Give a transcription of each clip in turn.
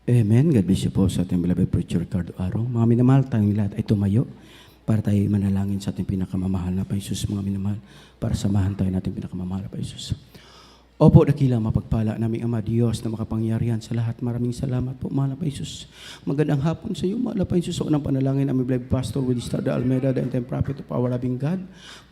Amen. God bless you po sa ating beloved preacher Ricardo Aro. Mga minamahal, tayong lahat ay tumayo para tayo manalangin sa ating pinakamamahal na Paisus, mga minamahal, para samahan tayo natin pinakamamahal na Paisus. Opo, dakilang mapagpala naming Ama Diyos na makapangyarihan sa lahat. Maraming salamat po, mahal na Paisus. Magandang hapon sa iyo, mahal na Paisus. Sa unang panalangin, aming beloved pastor with Estrada Almeida, the end-time prophet of our loving God.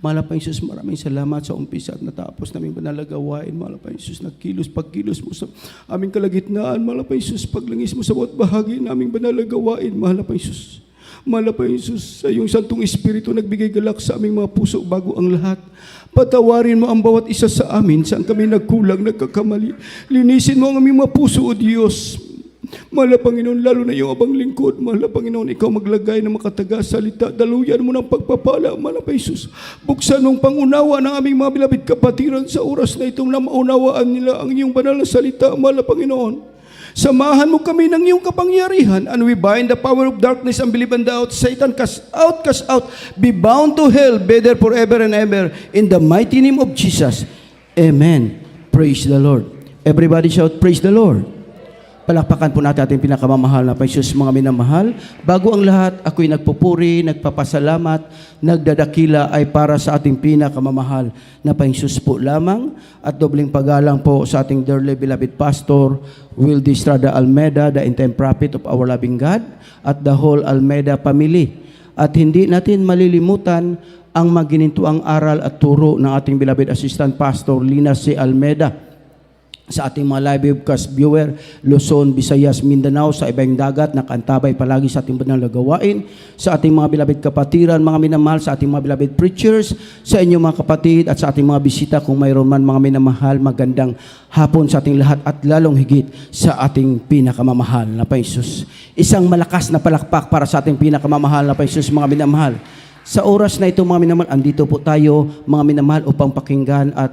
Mahal na Paisus, maraming salamat sa umpisa at natapos naming banalagawain. Mahal na Paisus, pagkilos mo sa aming kalagitnaan. Mahal na Paisus, paglangis mo sa bawat bahagi naming banalagawain. Mahal na Paisus. Mahal na Paisus, sa iyong Santong Espiritu nagbigay galak sa aming mga puso bago ang lahat. Patawarin mo ang bawat isa sa amin saan kami nagkulang, nagkakamali. Linisin mo ang aming mga puso, O Diyos. Mahal na Panginoon, lalo na iyong abang lingkod. Mahal na Panginoon, ikaw maglagay ng makataga salita. Daluyan mo ng pagpapala, mahal na Paisus. Buksan mong pangunawa ng aming mga bilabid kapatiran sa oras na itong namaunawaan nila ang iyong banal na salita, mahal na Panginoon. Samahan mo kami ng iyong kapangyarihan, and we bind the power of darkness and believe and doubt. Satan, cast out, be bound to hell, be there forever and ever, in the mighty name of Jesus. Amen. Praise the Lord. Everybody shout, praise the Lord. Palakpakan po natin ating pinakamamahal na Paisus, mga minamahal. Bago ang lahat, ako'y nagpupuri, nagpapasalamat, nagdadakila ay para sa ating pinakamamahal na Paisus po lamang, at dobling paggalang po sa ating dearly beloved pastor, Wildy Estrada Almeida, the end-time prophet of our loving God, at the whole Almeida family. At hindi natin malilimutan ang maginintuang aral at turo ng ating beloved assistant pastor, Lina C. Almeida, sa ating mga live webcast viewer, Luzon, Visayas, Mindanao, sa ibang dagat, nakaantabay palagi sa ating banal na gawain, sa ating mga beloved kapatiran, mga minamahal, sa ating mga beloved preachers, sa inyong mga kapatid, at sa ating mga bisita, kung mayroon man mga minamahal, magandang hapon sa ating lahat, at lalong higit sa ating pinakamamahal na Paisus. Isang malakas na palakpak para sa ating pinakamamahal na Paisus, mga minamahal. Sa oras na ito, mga minamahal, andito po tayo, mga minamahal, upang pakinggan at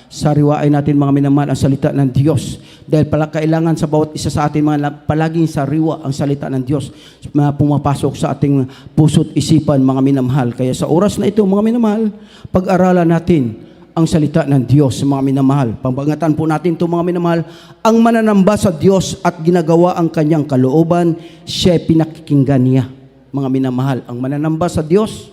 sariwain natin, mga minamahal, ang salita ng Diyos. Dahil kailangan sa bawat isa sa atin, mga palaging sariwa ang salita ng Diyos na pumapasok sa ating puso't isipan, mga minamahal. Kaya sa oras na ito, mga minamahal, pag-aralan natin ang salita ng Diyos, mga minamahal. Pambangatan po natin ito, mga minamahal, ang mananamba sa Diyos at ginagawa ang kanyang kalooban, siya pinakikinggan niya. Mga minamahal, ang mananamba sa Diyos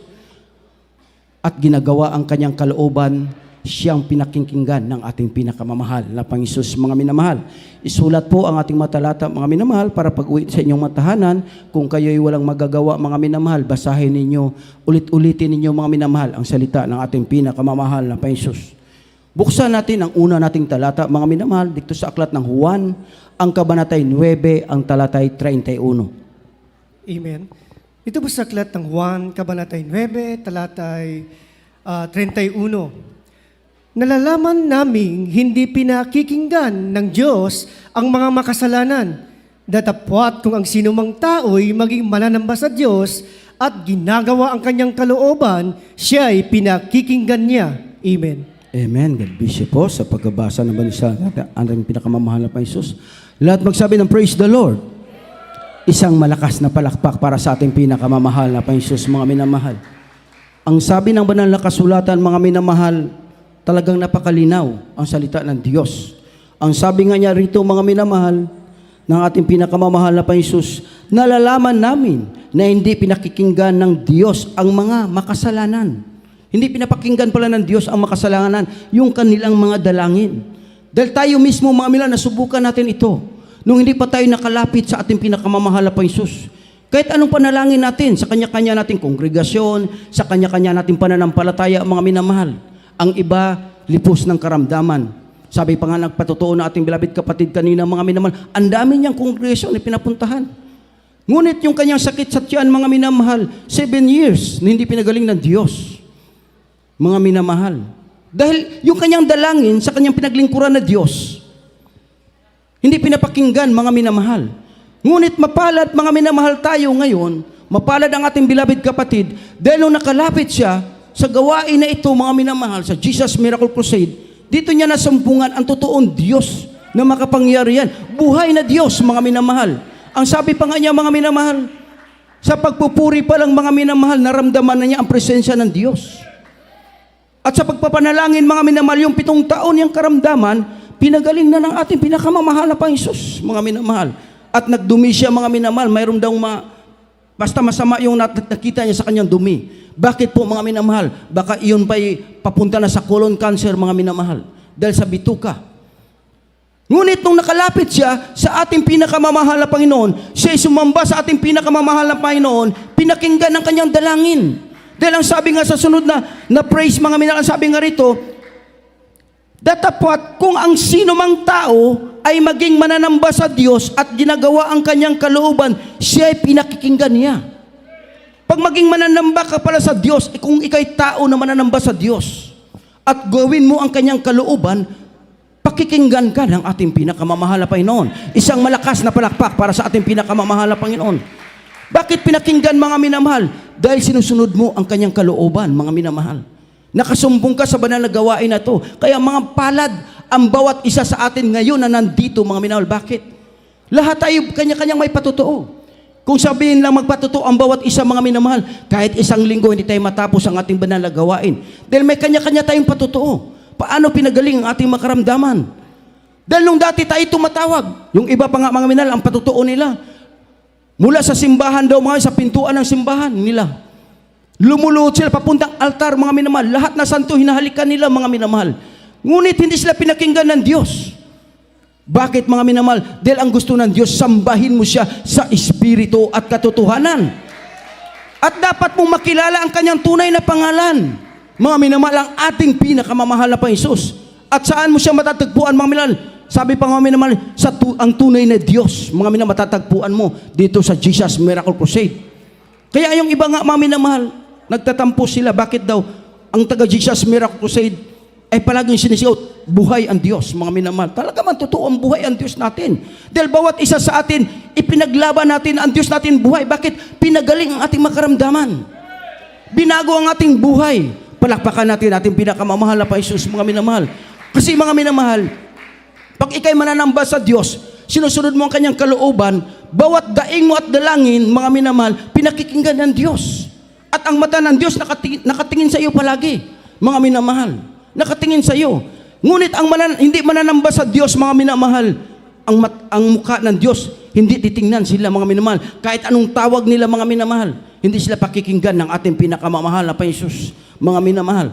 at ginagawa ang kanyang kalooban, siyang pinakikinggan ng ating pinakamamahal na Panginoon, mga minamahal. Isulat po ang ating matalata, mga minamahal, para pag-uwi sa inyong matahanan. Kung kayo'y walang magagawa, mga minamahal, basahin ninyo, ulit-ulitin ninyo, mga minamahal, ang salita ng ating pinakamamahal na Panginoon. Buksan natin ang una nating talata, mga minamahal, dito sa aklat ng Juan, ang kabanatay 9, ang talatay 31. Amen. Ito po sa aklat ng Juan, kabanatay 9, talatay 31. Nalalaman naming hindi pinakikinggan ng Diyos ang mga makasalanan, datapwat kung ang sinumang tao'y maging mananamba sa Diyos at ginagawa ang kanyang kalooban, siya ay pinakikinggan niya. Amen. Amen. God bless you po sa pagbabasa ng banisa natin, ang pinakamamahal na Panginoon. Lahat magsabi ng praise the Lord. Isang malakas na palakpak para sa ating pinakamamahal na Panginoon, mga minamahal. Ang sabi ng banal na kasulatan, mga minamahal, talagang napakalinaw ang salita ng Diyos. Ang sabi nga niya rito, mga minamahal, ng ating pinakamamahal na Panginoon, nalalaman namin na hindi pinakikinggan ng Diyos ang mga makasalanan. Hindi pinapakinggan pala ng Diyos ang makasalanan, yung kanilang mga dalangin. Dahil tayo mismo, mga minamahal, nasubukan natin ito. Nung hindi pa tayo nakalapit sa ating pinakamamahal na Panginoon. Kahit anong panalangin natin, sa kanya-kanya nating kongregasyon, sa kanya-kanya nating pananampalataya, mga minamahal. Ang iba, lipos ng karamdaman. Sabi pa nga nagpatotoo na ating beloved kapatid kanina, mga minamahal, ang dami niyang kongregasyon na pinapuntahan. Ngunit yung kanyang sakit sa tiyan, mga minamahal, 7 years na hindi pinagaling ng Diyos. Mga minamahal. Dahil yung kanyang dalangin sa kanyang pinaglingkuran na Diyos, hindi pinapakinggan, mga minamahal. Ngunit mapalad, mga minamahal, tayo ngayon, mapalad ang ating beloved kapatid, dahil nung nakalapit siya sa gawain na ito, mga minamahal, sa Jesus Miracle Crusade, dito niya nasambungan ang totoong Diyos na makapangyarihan. Buhay na Diyos, mga minamahal. Ang sabi pa nga niya, mga minamahal, sa pagpupuri pa lang, mga minamahal, naramdaman na niya ang presensya ng Diyos. At sa pagpapanalangin, mga minamahal, yung 7 taon niyang karamdaman, pinagaling na ng ating pinakamamahal na Panginoon, mga minamahal. at nagdumi siya, mga minamahal. Mayroon daw basta masama yung nakita niya sa kanyang dumi. Bakit po, mga minamahal? Baka iyon pa'y papunta na sa colon cancer, mga minamahal, dahil sa bituka. Ngunit nung nakalapit siya sa ating pinakamamahal na Panginoon, siya ay sumamba sa ating pinakamamahal na Panginoon, pinakinggan ang kanyang dalangin. Dahil ang sabi nga sa sunod na praise, mga minamahal, sabi nga rito, datapwat kung ang sino mang tao ay maging mananamba sa Diyos at ginagawa ang kanyang kalooban, siya ay pinakikinggan niya. Pag maging mananamba ka pala sa Diyos, kung ikay tao na mananamba sa Diyos at gawin mo ang kanyang kalooban, pakikinggan ka ng ating pinakamamahal na Panginoon. Isang malakas na palakpak para sa ating pinakamamahal na Panginoon. Bakit pinakinggan, mga minamahal? Dahil sinusunod mo ang kanyang kalooban, mga minamahal. Nakasumbong ka sa banal na gawain na to. Kaya mga palad ang bawat isa sa atin ngayon na nandito, mga minamahal. Bakit? Lahat tayo kanya-kanyang may patotoo. Kung sabihin lang magpatotoo ang bawat isa, mga minamahal, kahit isang linggo hindi tayo matapos ang ating banal na gawain. Dahil may kanya-kanya tayong patotoo. Paano pinagaling ang ating makaramdaman? Dahil nung dati tayo tumatawag, yung iba pa nga, mga minamahal, ang patotoo nila, mula sa simbahan daw, mga sa pintuan ng simbahan nila, lumuluhod sila papuntang altar, mga minamahal. Lahat na santo hinahalikan nila, mga minamahal. Ngunit hindi sila pinakinggan ng Diyos. Bakit, mga minamahal? Dahil ang gusto ng Diyos, sambahin mo siya sa espiritu at katotohanan. At dapat mong makilala ang kanyang tunay na pangalan. Mga minamahal, ang ating pinakamamahal na Panginoon. At saan mo siya matatagpuan, mga minamahal? Sabi pa, mga minamahal, ang tunay na Diyos, mga minamahal, matatagpuan mo dito sa Jesus Miracle Crusade. Kaya yung iba nga, mga minamahal, nagtatampo sila. Bakit daw? Ang taga Jesus Miracle Crusade ay palaging sinisigaw, buhay ang Diyos, mga minamahal. Talaga man, totoo ang buhay ang Diyos natin. Dahil bawat isa sa atin, ipinaglaban natin ang Diyos natin buhay. Bakit? Pinagaling ang ating makaramdaman. Binago ang ating buhay. Palakpakan natin ating pinakamamahal na Panginoon, mga minamahal. Kasi, mga minamahal, pag ikay mananamba sa Diyos, sinusunod mo ang kanyang kalooban, bawat daing mo at dalangin, mga minamahal, pinakikinggan ng Diyos. At ang mata ng Diyos nakatingin sa iyo palagi, mga minamahal. Nakatingin sa iyo. Ngunit hindi mananamba sa Diyos, mga minamahal, ang mukha ng Diyos, hindi titingnan sila, mga minamahal. Kahit anong tawag nila, mga minamahal, hindi sila pakikinggan ng ating pinakamamahal na Panginoon, mga minamahal.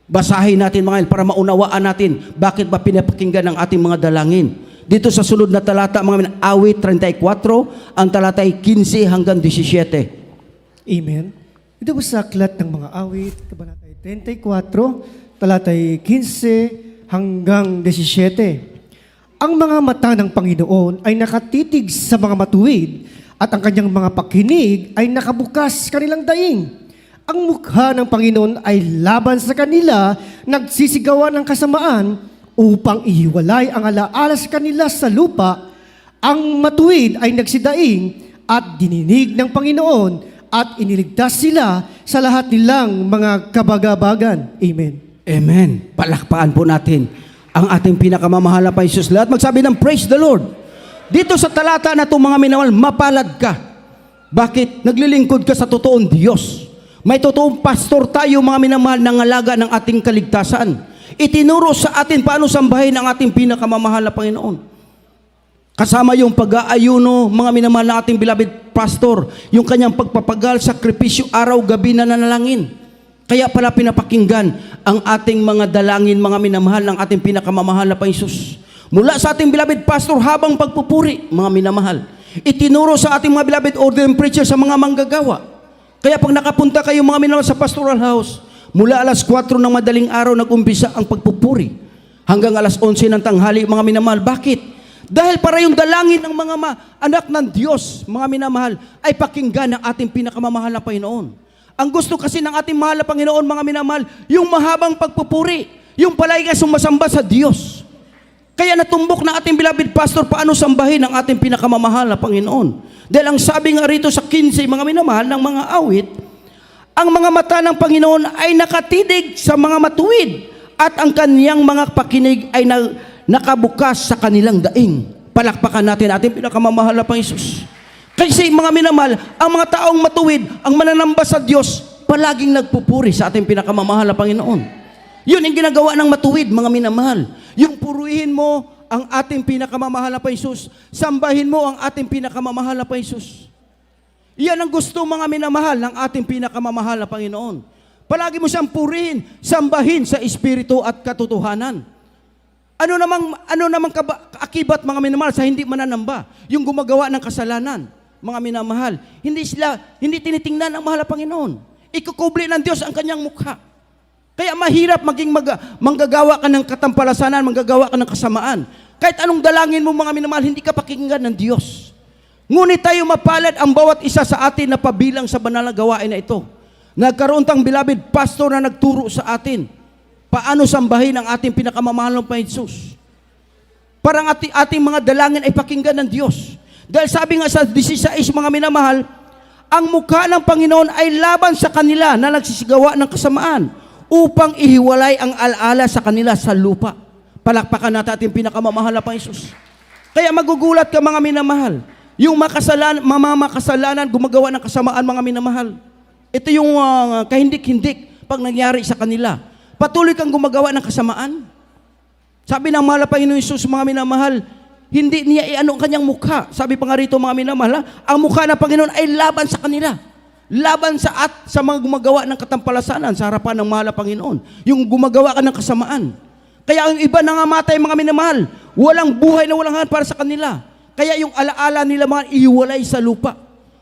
Basahin natin, mga para maunawaan natin bakit ba pinapakinggan ng ating mga dalangin. Dito sa sunod na talata, mga awit 34, ang talata ay 15 hanggang 17. Amen. Ito po sa aklat ng mga awit, kabanatay 34, talatay 15 hanggang 17. Ang mga mata ng Panginoon ay nakatitig sa mga matuwid at ang kanyang mga pakinig ay nakabukas kanilang daing. Ang mukha ng Panginoon ay laban sa kanila, nagsisigawan ng kasamaan upang ihiwalay ang alaala sa kanila sa lupa. Ang matuwid ay nagsidaing at dininig ng Panginoon at iniligtas sila sa lahat nilang mga kabagabagan. Amen. Amen. Palakpakan po natin ang ating pinakamamahal na Panginoon. Lahat magsabi ng praise the Lord. Dito sa talata na ito, mga minamahal, mapalad ka. Bakit? Naglilingkod ka sa totoong Diyos. May totoong pastor tayo, mga minamahal, ng alaga ng ating kaligtasan. Itinuro sa atin paano sambahin ang ating pinakamamahal na Panginoon. Kasama yung pag-aayuno, mga minamahal na ating beloved pastor, yung kanyang pagpapagal, sakripisyo, araw-gabi na nanalangin. Kaya pala pinapakinggan ang ating mga dalangin, mga minamahal, ng ating pinakamamahal na Panginoon. Mula sa ating beloved pastor habang pagpupuri, mga minamahal. Itinuro sa ating mga beloved ordained preacher sa mga manggagawa. Kaya pag nakapunta kayo, mga minamahal, sa pastoral house, mula alas 4 ng madaling araw nag-umpisa ang pagpupuri hanggang alas 11 ng tanghali, mga minamahal. Bakit? Dahil para yung dalangin ng mga anak ng Diyos, mga minamahal, ay pakinggan ng ating pinakamamahal na Panginoon. Ang gusto kasi ng ating mahal na Panginoon, mga minamahal, yung mahabang pagpupuri, yung palagi ka sumasamba sa Diyos. Kaya natumbok ng ating beloved pastor paano sambahin ang ating pinakamamahal na Panginoon. Dahil ang sabi nga rito sa 15, mga minamahal, ng mga awit, ang mga mata ng Panginoon ay nakatidig sa mga matuwid at ang kaniyang mga pakinig ay nakabukas sa kanilang daing. Palakpakan natin ating pinakamamahal na Panginoon. Kasi, mga minamahal, ang mga taong matuwid, ang mananamba sa Diyos, palaging nagpupuri sa ating pinakamamahal na Panginoon. Yun ang ginagawa ng matuwid, mga minamahal. Yung purihin mo ang ating pinakamamahal na Panginoon. Sambahin mo ang ating pinakamamahal na Panginoon. Iyan ang gusto mga minamahal ng ating pinakamamahal na Panginoon. Palagi mo siyang purihin, sambahin sa espiritu at katotohanan. Ano namang akibat mga minamahal sa hindi mananamba? Yung gumagawa ng kasalanan, mga minamahal. Hindi tinitingnan ang mahal na Panginoon. Ikukubli ng Diyos ang kanyang mukha. Kaya mahirap maging manggagawa ka ng katampalasanan, manggagawa ka ng kasamaan. Kahit anong dalangin mo mga minamahal, hindi ka pakinggan ng Diyos. Ngunit tayo mapalad ang bawat isa sa atin na pabilang sa banal na gawain na ito. Nagkaroon tang beloved pastor na nagturo sa atin paano sambahin ang ating pinakamamahal na Panginoon. Parang ating mga dalangin ay pakinggan ng Diyos. Dahil sabi nga sa 16 mga minamahal, ang mukha ng Panginoon ay laban sa kanila na nagsisigawa ng kasamaan upang ihiwalay ang alaala sa kanila sa lupa. Palakpakan natin ating pinakamamahal na Panginoon. Kaya magugulat ka mga minamahal. Yung makasalanan, gumagawa ng kasamaan mga minamahal. Ito yung kahindik-hindik pag nangyari sa kanila. Patuloy kang gumagawa ng kasamaan. Sabi ng mahal na Panginoon Hesus, mga minamahal, hindi niya iano ang kanyang mukha. Sabi pa nga rito mga minamahal, ang mukha ng Panginoon ay laban sa kanila. Laban sa mga gumagawa ng katampalasanan sa harapan ng mahal na Panginoon. Yung gumagawa ka ng kasamaan. Kaya ang iba nangamatay mga minamahal, walang buhay na walang hangat para sa kanila. Kaya yung alaala nila mga ihiwalay sa lupa.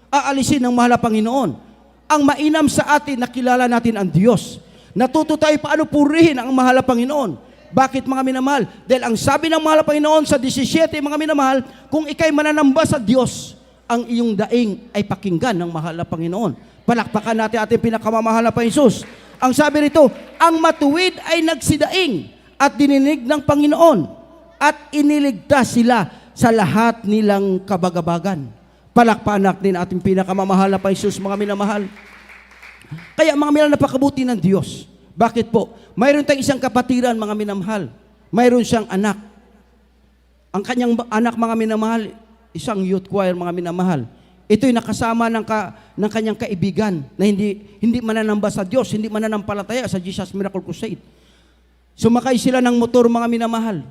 Aalisin ng mahal na Panginoon. Ang mainam sa atin, nakilala natin ang Diyos. Natuto tayo paano purihin ang mahal na Panginoon. Bakit mga minamahal? Dahil ang sabi ng mahal na Panginoon sa 17 mga minamahal, kung ikay mananamba sa Diyos, ang iyong daing ay pakinggan ng mahal na Panginoon. Palakpakan natin ating pinakamamahal na Panginoon. Ang sabi rito, ang matuwid ay nagsidaing at dininig ng Panginoon at iniligtas sila sa lahat nilang kabagabagan. Palakpakan natin ating pinakamamahal na Panginoon, mga minamahal. Kaya mga minamahal, napakabuti ng Diyos. Bakit po? Mayroon tayong isang kapatiran, mga minamahal. Mayroon siyang anak. Ang kanyang anak, mga minamahal, isang youth choir, mga minamahal. Ito'y nakasama ng kanyang kaibigan na hindi mananamba sa Diyos, hindi mananampalataya sa Jesus Miracle Crusade. Sumakay sila ng motor, mga minamahal.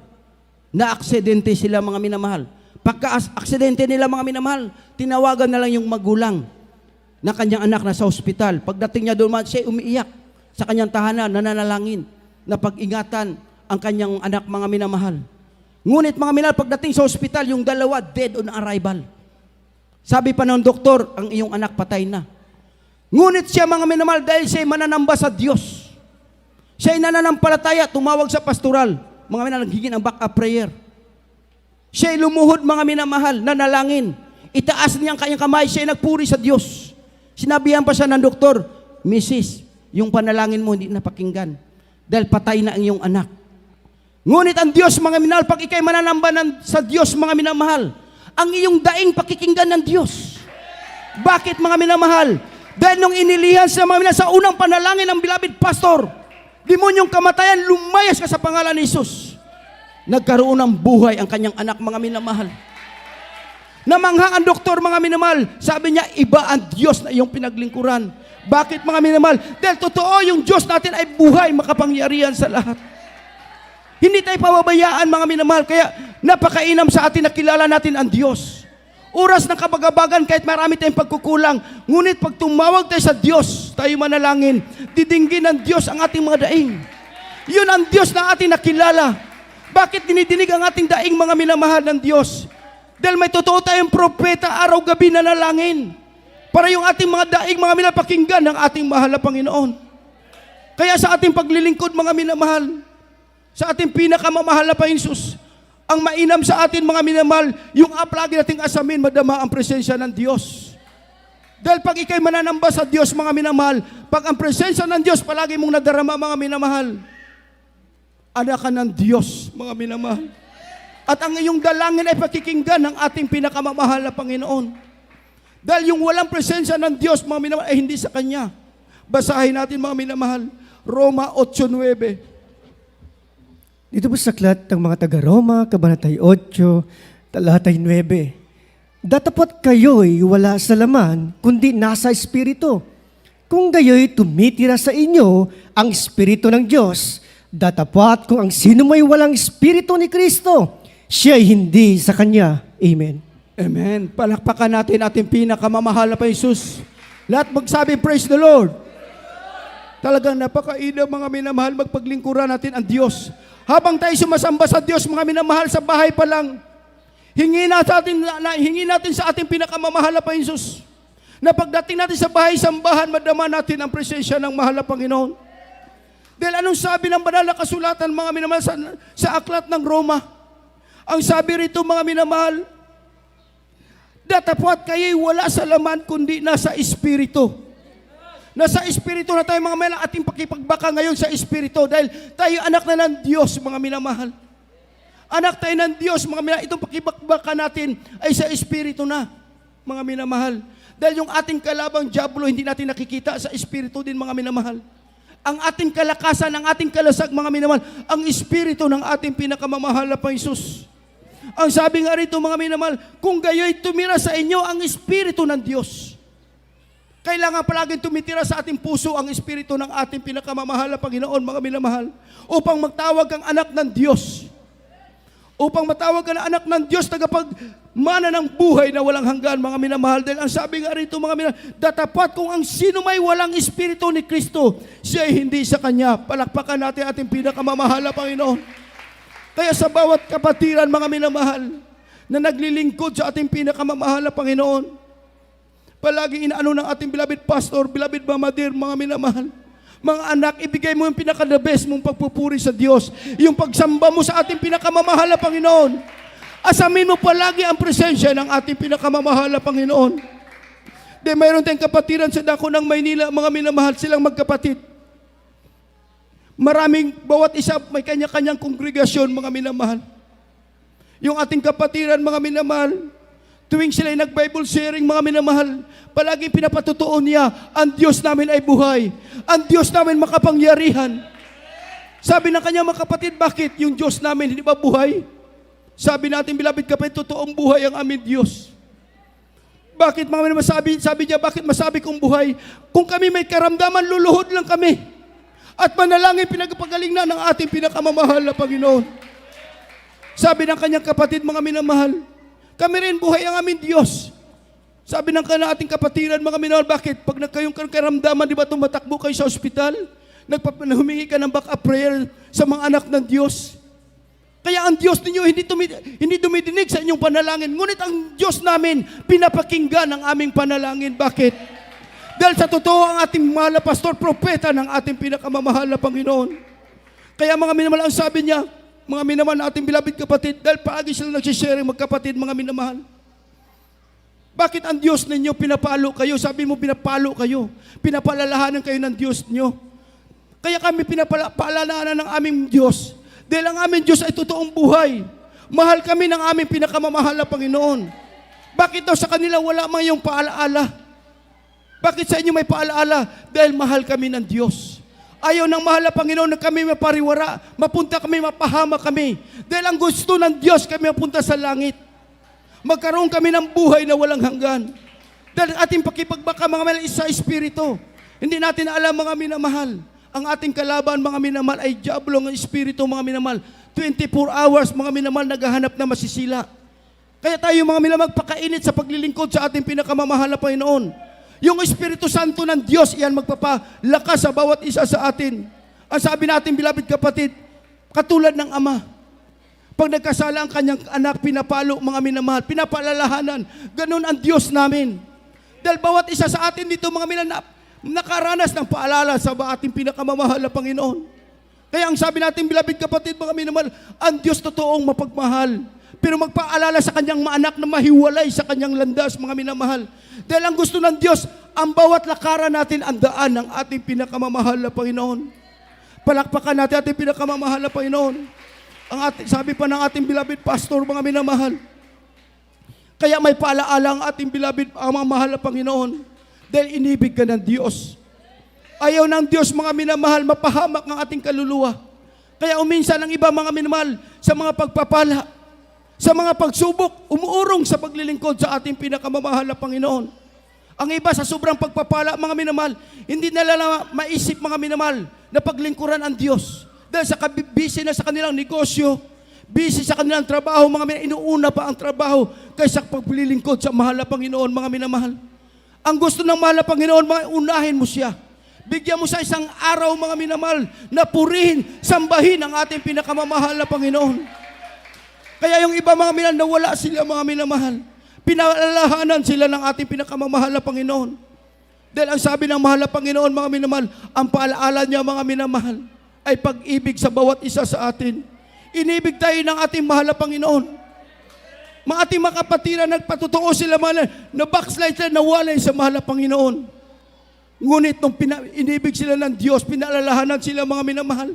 Na-aksidente sila, mga minamahal. Pagka-aksidente nila, mga minamahal, tinawagan na lang yung magulang na kanyang anak na sa ospital. Pagdating niya doon, siya umiiyak sa kanyang tahanan, nananalangin na pag-ingatan ang kanyang anak, mga minamahal. Ngunit mga minamahal, pagdating sa ospital, yung dalawa dead on arrival. Sabi pa ng doktor, ang iyong anak patay na. Ngunit siya, mga minamahal, dahil siya mananamba sa Diyos, siya nananampalataya, tumawag sa pastoral, mga minamahal, naghingin ang back-up prayer. Siya lumuhod, mga minamahal, nanalangin. Itaas niya ang kanyang kamay, siya nagpuri sa Diyos. Sinabihan pa siya ng doktor, Mrs., yung panalangin mo hindi napakinggan dahil patay na ang iyong anak. Ngunit ang Diyos, mga minamahal, pag ikay mananamba sa Diyos, mga minamahal, ang iyong daing pakikinggan ng Diyos. Bakit, mga minamahal? Dahil nung inilihan sa mga minamahal, sa unang panalangin ng beloved pastor, demonyong kamatayan, lumayas ka sa pangalan ni Jesus. Nagkaroon ng buhay ang kanyang anak, mga minamahal. Namangha ang doktor, mga minamahal. Sabi niya, iba ang Diyos na iyong pinaglingkuran. Bakit, mga minamahal? Dahil totoo, yung Diyos natin ay buhay, makapangyarihan sa lahat. Hindi tayo pababayaan, mga minamahal. Kaya napakainam sa atin na kilala natin ang Diyos. Oras ng kabagabagan, kahit marami tayong pagkukulang. Ngunit pag tumawag tayo sa Diyos, tayo manalangin, didinggin ng Diyos ang ating mga daing. Yun ang Diyos na ating nakilala. Bakit dinidinig ang ating daing, mga minamahal ng Diyos? Dahil may totoo tayong propeta, araw-gabi na nalangin. Para yung ating mga daing, mga minamahal, pakinggan ng ating mahal na Panginoon. Kaya sa ating paglilingkod, mga minamahal, sa ating pinakamamahal na Panginoon, ang mainam sa atin, mga minamahal, yung lagi nating asamin, madama ang presensya ng Diyos. Dahil pag ikay mananamba sa Diyos, mga minamahal, pag ang presensya ng Diyos palagi mong nadarama, mga minamahal, anak ka ng Diyos, mga minamahal. At ang iyong dalangin ay pakikinggan ng ating pinakamamahal na Panginoon. Dahil yung walang presensya ng Diyos, mga minamahal, ay hindi sa Kanya. Basahin natin, mga minamahal, Roma 8:9. Dito po sa aklat ng mga taga-Roma, Kabanatay 8, talatay 9. Datapot kayo'y wala sa laman, kundi nasa Espiritu. Kung gayo'y tumitira sa inyo ang Espiritu ng Diyos, datapot kung ang sino may walang Espiritu ni Kristo, siya ay hindi sa Kanya. Amen. Amen. Palakpakan natin ating pinakamamahal na Jesus. Lahat magsabi, praise the Lord. Talagang napakainam mga minamahal, magpaglingkuran natin ang Diyos. Habang tayo sumasamba sa Diyos, mga minamahal, sa bahay pa lang, hingi natin sa ating pinakamamahal na Jesus. Na pagdating natin sa bahay, sambahan, madama natin ang presensya ng mahal na Panginoon. Dahil anong sabi ng banal na kasulatan, mga minamahal, sa aklat ng Roma? Ang sabi rito, mga minamahal, datapwat kayo'y wala sa laman, kundi nasa Espiritu. Nasa Espiritu na tayo, mga minamahal, ating pakipagbaka ngayon sa Espiritu. Dahil tayo anak na ng Diyos, mga minamahal. Anak tayo ng Diyos, mga minamahal. Itong pakipagbaka natin ay sa Espiritu na, mga minamahal. Dahil yung ating kalabang diablo, hindi natin nakikita, sa Espiritu din, mga minamahal. Ang ating kalakasan, ang ating kalasag, mga minamahal, ang Espiritu ng ating pinakamamahal na Jesus. Ang sabi nga rito, mga minamahal, kung gayo'y tumira sa inyo ang Espiritu ng Diyos. Kailangan palaging tumitira sa ating puso ang Espiritu ng ating pinakamamahal na Panginoon, mga minamahal, upang magtawag kang anak ng Diyos. Upang matawag ka na anak ng Diyos, tagapagmana ng buhay na walang hanggan, mga minamahal. Dahil ang sabi nga rito, mga minamahal, datapat kung ang sino may walang Espiritu ni Kristo, siya ay hindi sa Kanya. Palakpakan natin ating pinakamamahal na Panginoon. Kaya sa bawat kapatiran, mga minamahal, na naglilingkod sa ating pinakamamahal na Panginoon, palagi inaano ng ating beloved pastor, beloved Mama Dear, mga minamahal, mga anak, ibigay mo yung pinaka-the best mong pagpupuri sa Diyos. Yung pagsamba mo sa ating pinakamamahal na Panginoon. Asamin mo palagi ang presensya ng ating pinakamamahal na Panginoon. Dahil mayroon tayong kapatiran sa dako ng Maynila, mga minamahal, silang magkapatid. Maraming, bawat isa may kanya-kanyang kongregasyon, mga minamahal. Yung ating kapatiran, mga minamahal, tuwing sila ay nag-Bible sharing, mga minamahal, palaging pinapatutuon niya, ang Diyos namin ay buhay. Ang Diyos namin makapangyarihan. Sabi ng kanyang mga kapatid, bakit yung Diyos namin hindi ba buhay? Sabi natin, beloved kapatid, totoong buhay ang aming Diyos. Bakit mga minamahal, sabi niya, bakit masabi kong buhay? Kung kami may karamdaman, luluhod lang kami. At manalangin pinagpagaling na ng ating pinakamamahal na Panginoon. Sabi ng kanyang kapatid, mga minamahal, kami rin buhay ang aming Diyos. Sabi ng ating kapatiran, mga minamahal, bakit? Pag nagkayong karamdaman, di ba tumatakbo kayo sa ospital? Humingi ka ng backup prayer sa mga anak ng Diyos. Kaya ang Diyos ninyo hindi dumidinig sa inyong panalangin. Ngunit ang Diyos namin, pinapakinggan ang aming panalangin. Bakit? Dahil sa totoo ang ating mahal na pastor, propeta ng ating pinakamamahal na Panginoon. Kaya mga minamahal, ang sabi niya, mga minamahal na ating beloved kapatid, dahil paagi sila nagsisharing magkapatid, mga minamahal. Bakit ang Diyos ninyo pinapalo kayo? Sabi mo pinapalo kayo. Pinapalalahanan kayo ng Diyos nyo. Kaya kami pinapaalalahanan ng aming Diyos. Dahil ang aming Diyos ay totoong buhay. Mahal kami ng aming pinakamamahal na Panginoon. Bakit daw sa kanila wala mang yung paalaala? Bakit sa inyo may paalaala? Dahil mahal kami ng Diyos. Ayaw ng mahal na Panginoon na kami mapariwara, mapunta kami, mapahama kami. Dahil ang gusto ng Diyos kami mapunta sa langit. Magkaroon kami ng buhay na walang hanggan. Dahil ating pakipagbaka, mga minamahal, isa Espiritu. Hindi natin alam, mga minamahal. Ang ating kalaban, mga minamahal, ay diablo ng Espiritu, mga minamahal. 24 hours, mga minamahal, naghahanap na masisila. Kaya tayo, mga minamahal, magpakainit sa paglilingkod sa ating pinakamamahal na Panginoon. Yung Espiritu Santo ng Diyos, iyan magpapalakas sa bawat isa sa atin. Ang sabi natin, beloved kapatid, katulad ng Ama. Pag nagkasala ang kanyang anak, pinapalo, mga minamahal, pinapalalahanan. Ganun ang Diyos namin. Dahil bawat isa sa atin dito, mga minamahal, nakaranas ng paalala sa ating pinakamamahal na Panginoon. Kaya ang sabi natin, beloved kapatid, mga minamahal, ang Diyos totoong mapagmahal. Pero magpaalala sa kanyang mga anak na mahiwalay sa kanyang landas, mga minamahal. Dahil ang gusto ng Diyos, ang bawat lakaran natin, ang daan ng ating pinakamamahal na Panginoon. Palakpakan natin ating pinakamamahal na Panginoon. Sabi pa ng ating beloved pastor, mga minamahal, kaya may paalaala ang ating beloved, ang mga mahal na Panginoon. Dahil inibig ka ng Diyos. Ayaw ng Diyos, mga minamahal, mapahamak ng ating kaluluwa. Kaya uminsan ang iba, mga minamahal, sa mga pagpapala, sa mga pagsubok, umuurong sa paglilingkod sa ating pinakamamahal na Panginoon. Ang iba sa sobrang pagpapala, mga minamahal, hindi nila maisip, mga minamahal, na paglingkuran ang Diyos. Dahil sa busy na sa kanilang negosyo, Busy sa kanilang trabaho, mga minamahal. Inuuna pa ang trabaho kaysa paglilingkod sa mahal na Panginoon, mga minamahal. Ang gusto ng mahal na Panginoon, mga unahin mo siya. Bigyan mo sa isang araw, mga minamahal, na purihin, sambahin ang ating pinakamamahal na Panginoon. Kaya yung iba, mga minamahal, nawala sila, mga minamahal. Pinalalahanan sila ng ating pinakamamahal na Panginoon. Dahil ang sabi ng mahal na Panginoon, mga minamahal, ang paalaala niya, mga minamahal, ay pag-ibig sa bawat isa sa atin. Inibig tayo ng ating mahal na Panginoon. Mga ating mga kapatiran, nagpatotoo sila, na backslide sila, nawalay sa mahal na Panginoon. Ngunit nung inibig sila ng Diyos, pinaalalahanan sila, mga minamahal.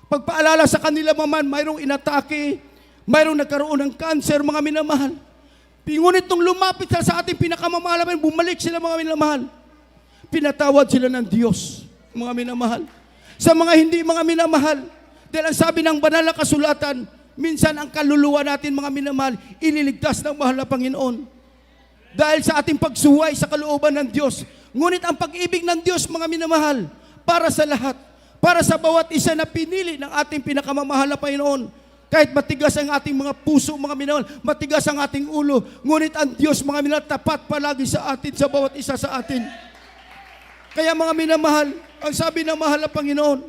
Pagpaalala sa kanila, mayroong inatake, mayroong nagkaroon ng cancer, mga minamahal. Ngunit nung lumapit sila sa ating pinakamamahal, bumalik sila, mga minamahal. Pinatawad sila ng Diyos, mga minamahal. Sa mga hindi, mga minamahal, dahil ang sabi ng banal na kasulatan, minsan ang kaluluwa natin, mga minamahal, ililigtas ng mahal na Panginoon. Dahil sa ating pagsuway sa kalooban ng Diyos. Ngunit ang pag-ibig ng Diyos, mga minamahal, para sa lahat, para sa bawat isa na pinili ng ating pinakamamahal na Panginoon. Kahit matigas ang ating mga puso, mga minamahal, matigas ang ating ulo, ngunit ang Diyos, mga minamahal, tapat palagi sa atin, sa bawat isa sa atin. Kaya, mga minamahal, ang sabi ng mahal na Panginoon,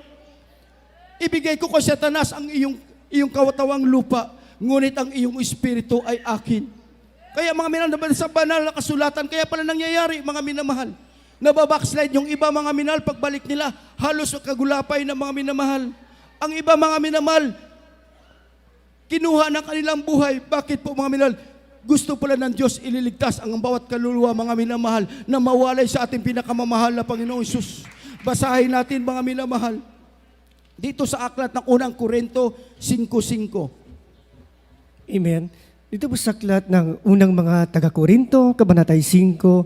ibigay ko kay Satanas ang iyong kawatawang lupa, ngunit ang iyong espiritu ay akin. Kaya, mga minamahal, sa banal na kasulatan, kaya pala nangyayari, mga minamahal, nababackslide yung iba, mga minamahal, pagbalik nila, halos kagulapay na, mga minamahal. Ang iba, mga minamahal, kinuha ng kanilang buhay. Bakit po, mga minamahal? Gusto pala ng Diyos ililigtas ang bawat kaluluwa, mga minamahal, na mawalay sa ating pinakamamahal na Panginoong Hesus. Basahin natin, mga minamahal, dito sa aklat ng unang Korinto 5:5. Amen. Dito po sa aklat ng unang mga taga-Korinto, Kabanatay 5,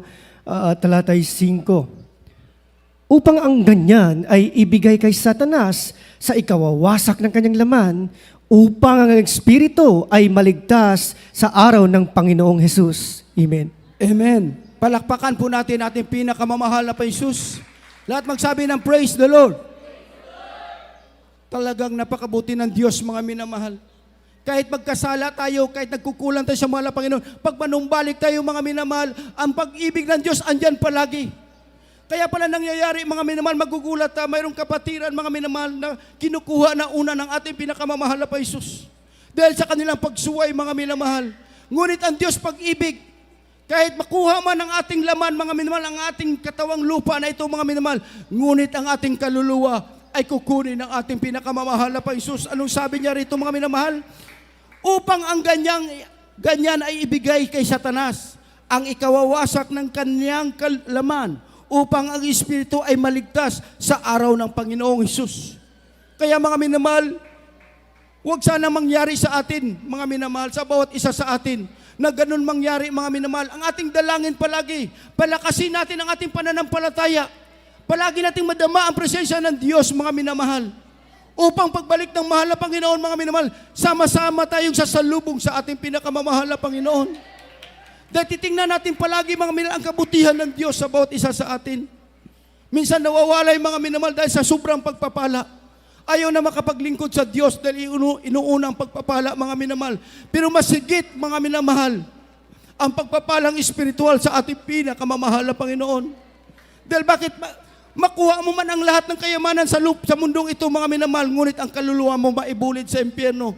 talatay 5. Upang ang ganyan ay ibigay kay Satanas sa ikawawasak ng kanyang laman, upang ang Espiritu ay maligtas sa araw ng Panginoong Hesus. Amen. Amen. Palakpakan po natin ating pinakamamahal na Hesus. Lahat magsabi ng praise the Lord. Talagang napakabuti ng Diyos, mga minamahal. Kahit magkasala tayo, kahit nagkukulang tayo sa mahal na Panginoon, pag manumbalik tayo, mga minamahal, ang pag-ibig ng Diyos andyan palagi. Kaya pala nangyayari, mga minamahal, magugulat tayo, mayroong kapatiran, mga minamahal, na kinukuha na una ng ating pinakamamahal na Hesus. Dahil sa kanilang pagsuway, mga minamahal. Ngunit ang Diyos pag-ibig, kahit makuha man ang ating laman, mga minamahal, ang ating katawang lupa na ito, mga minamahal, ngunit ang ating kaluluwa ay kukunin ng ating pinakamamahal na Hesus. Anong sabi niya rito, mga minamahal? Upang ang ganyan ay ibigay kay Satanas, ang ikawawasak ng kanyang laman, upang ang Espiritu ay maligtas sa araw ng Panginoong Hesus. Kaya, mga minamahal, huwag sana mangyari sa atin, mga minamahal, sa bawat isa sa atin, na ganun mangyari, mga minamahal. Ang ating dalangin palagi, palakasin natin ang ating pananampalataya. Palagi nating madama ang presensya ng Diyos, mga minamahal. Upang pagbalik ng mahal na Panginoon, mga minamahal, sama-sama tayong sasalubong sa ating pinakamamahal na Panginoon. Dahil titingnan natin palagi, mga minamahal, ang kabutihan ng Diyos sa bawat isa sa atin. Minsan nawawalay, mga minamahal, dahil sa sobrang pagpapala. Ayaw na makapaglingkod sa Diyos dahil inuuna ang pagpapala, mga minamahal. Pero masigit, mga minamahal, ang pagpapalang espiritual sa ating pinakamamahal na Panginoon. Dahil bakit makuha mo man ang lahat ng kayamanan sa mundong ito, mga minamahal, ngunit ang kaluluwa mo maibulid sa impyerno.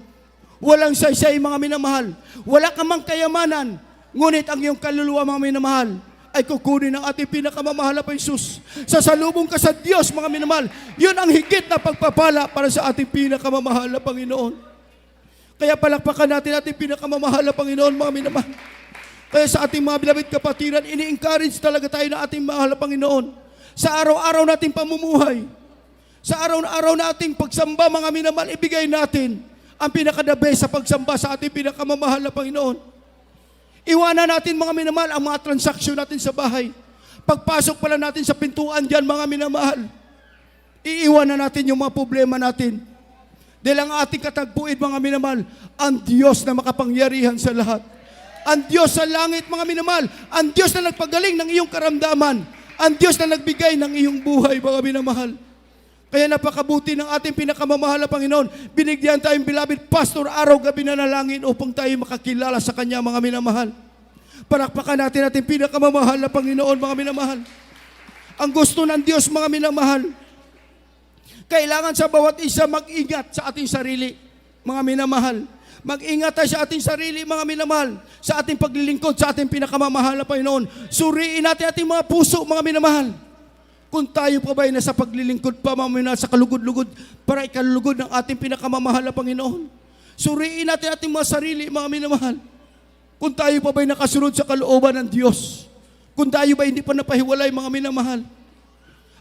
Walang saysay, mga minamahal. Wala ka mang kayamanan, ngunit ang iyong kaluluwa, mga minamahal, ay kukunin ng ating pinakamamahal na Hesus. Sasalubong ka sa Diyos, mga minamahal. Yun ang higit na pagpapala para sa ating pinakamamahal na Panginoon. Kaya palakpakan natin ating pinakamamahal na Panginoon, mga minamahal. Kaya sa ating mga beloved kapatiran, ini-encourage talaga tayo na ating mahal na Panginoon. Sa araw-araw nating pamumuhay, sa araw-araw nating pagsamba, mga minamahal, ibigay natin ang pinaka-the best sa pagsamba sa ating pinakamamahal na Panginoon. Iwanan natin, mga minamahal, ang mga transaksyon natin sa bahay. Pagpasok pala natin sa pintuan dyan, mga minamahal, iiwanan natin yung mga problema natin. Dahil ang ating katagpuin, mga minamahal, ang Diyos na makapangyarihan sa lahat. Ang Diyos sa langit, mga minamahal, ang Diyos na nagpagaling ng iyong karamdaman, ang Diyos na nagbigay ng iyong buhay, mga minamahal. Kaya napakabuti ng ating pinakamamahal na Panginoon. Binigyan tayong beloved pastor araw-gabi na nalangin upang tayo makakilala sa Kanya, mga minamahal. Palakpakan natin ating pinakamamahal na Panginoon, mga minamahal. Ang gusto ng Diyos, mga minamahal, kailangan sa bawat isa mag-ingat sa ating sarili, mga minamahal. Mag-ingat tayo sa ating sarili, mga minamahal, sa ating paglilingkod, sa ating pinakamamahal na Panginoon. Suriin natin ating mga puso, mga minamahal. Kung tayo pa ba'y nasa paglilingkod pa, mga minamahal, sa kalugod-lugod, para ikalugod ng ating pinakamamahal na Panginoon. Suriin natin ating mga sarili, mga minamahal. Kung tayo pa ba'y nakasunod sa kalooban ng Diyos. Kung tayo ba hindi pa napahiwalay, mga minamahal.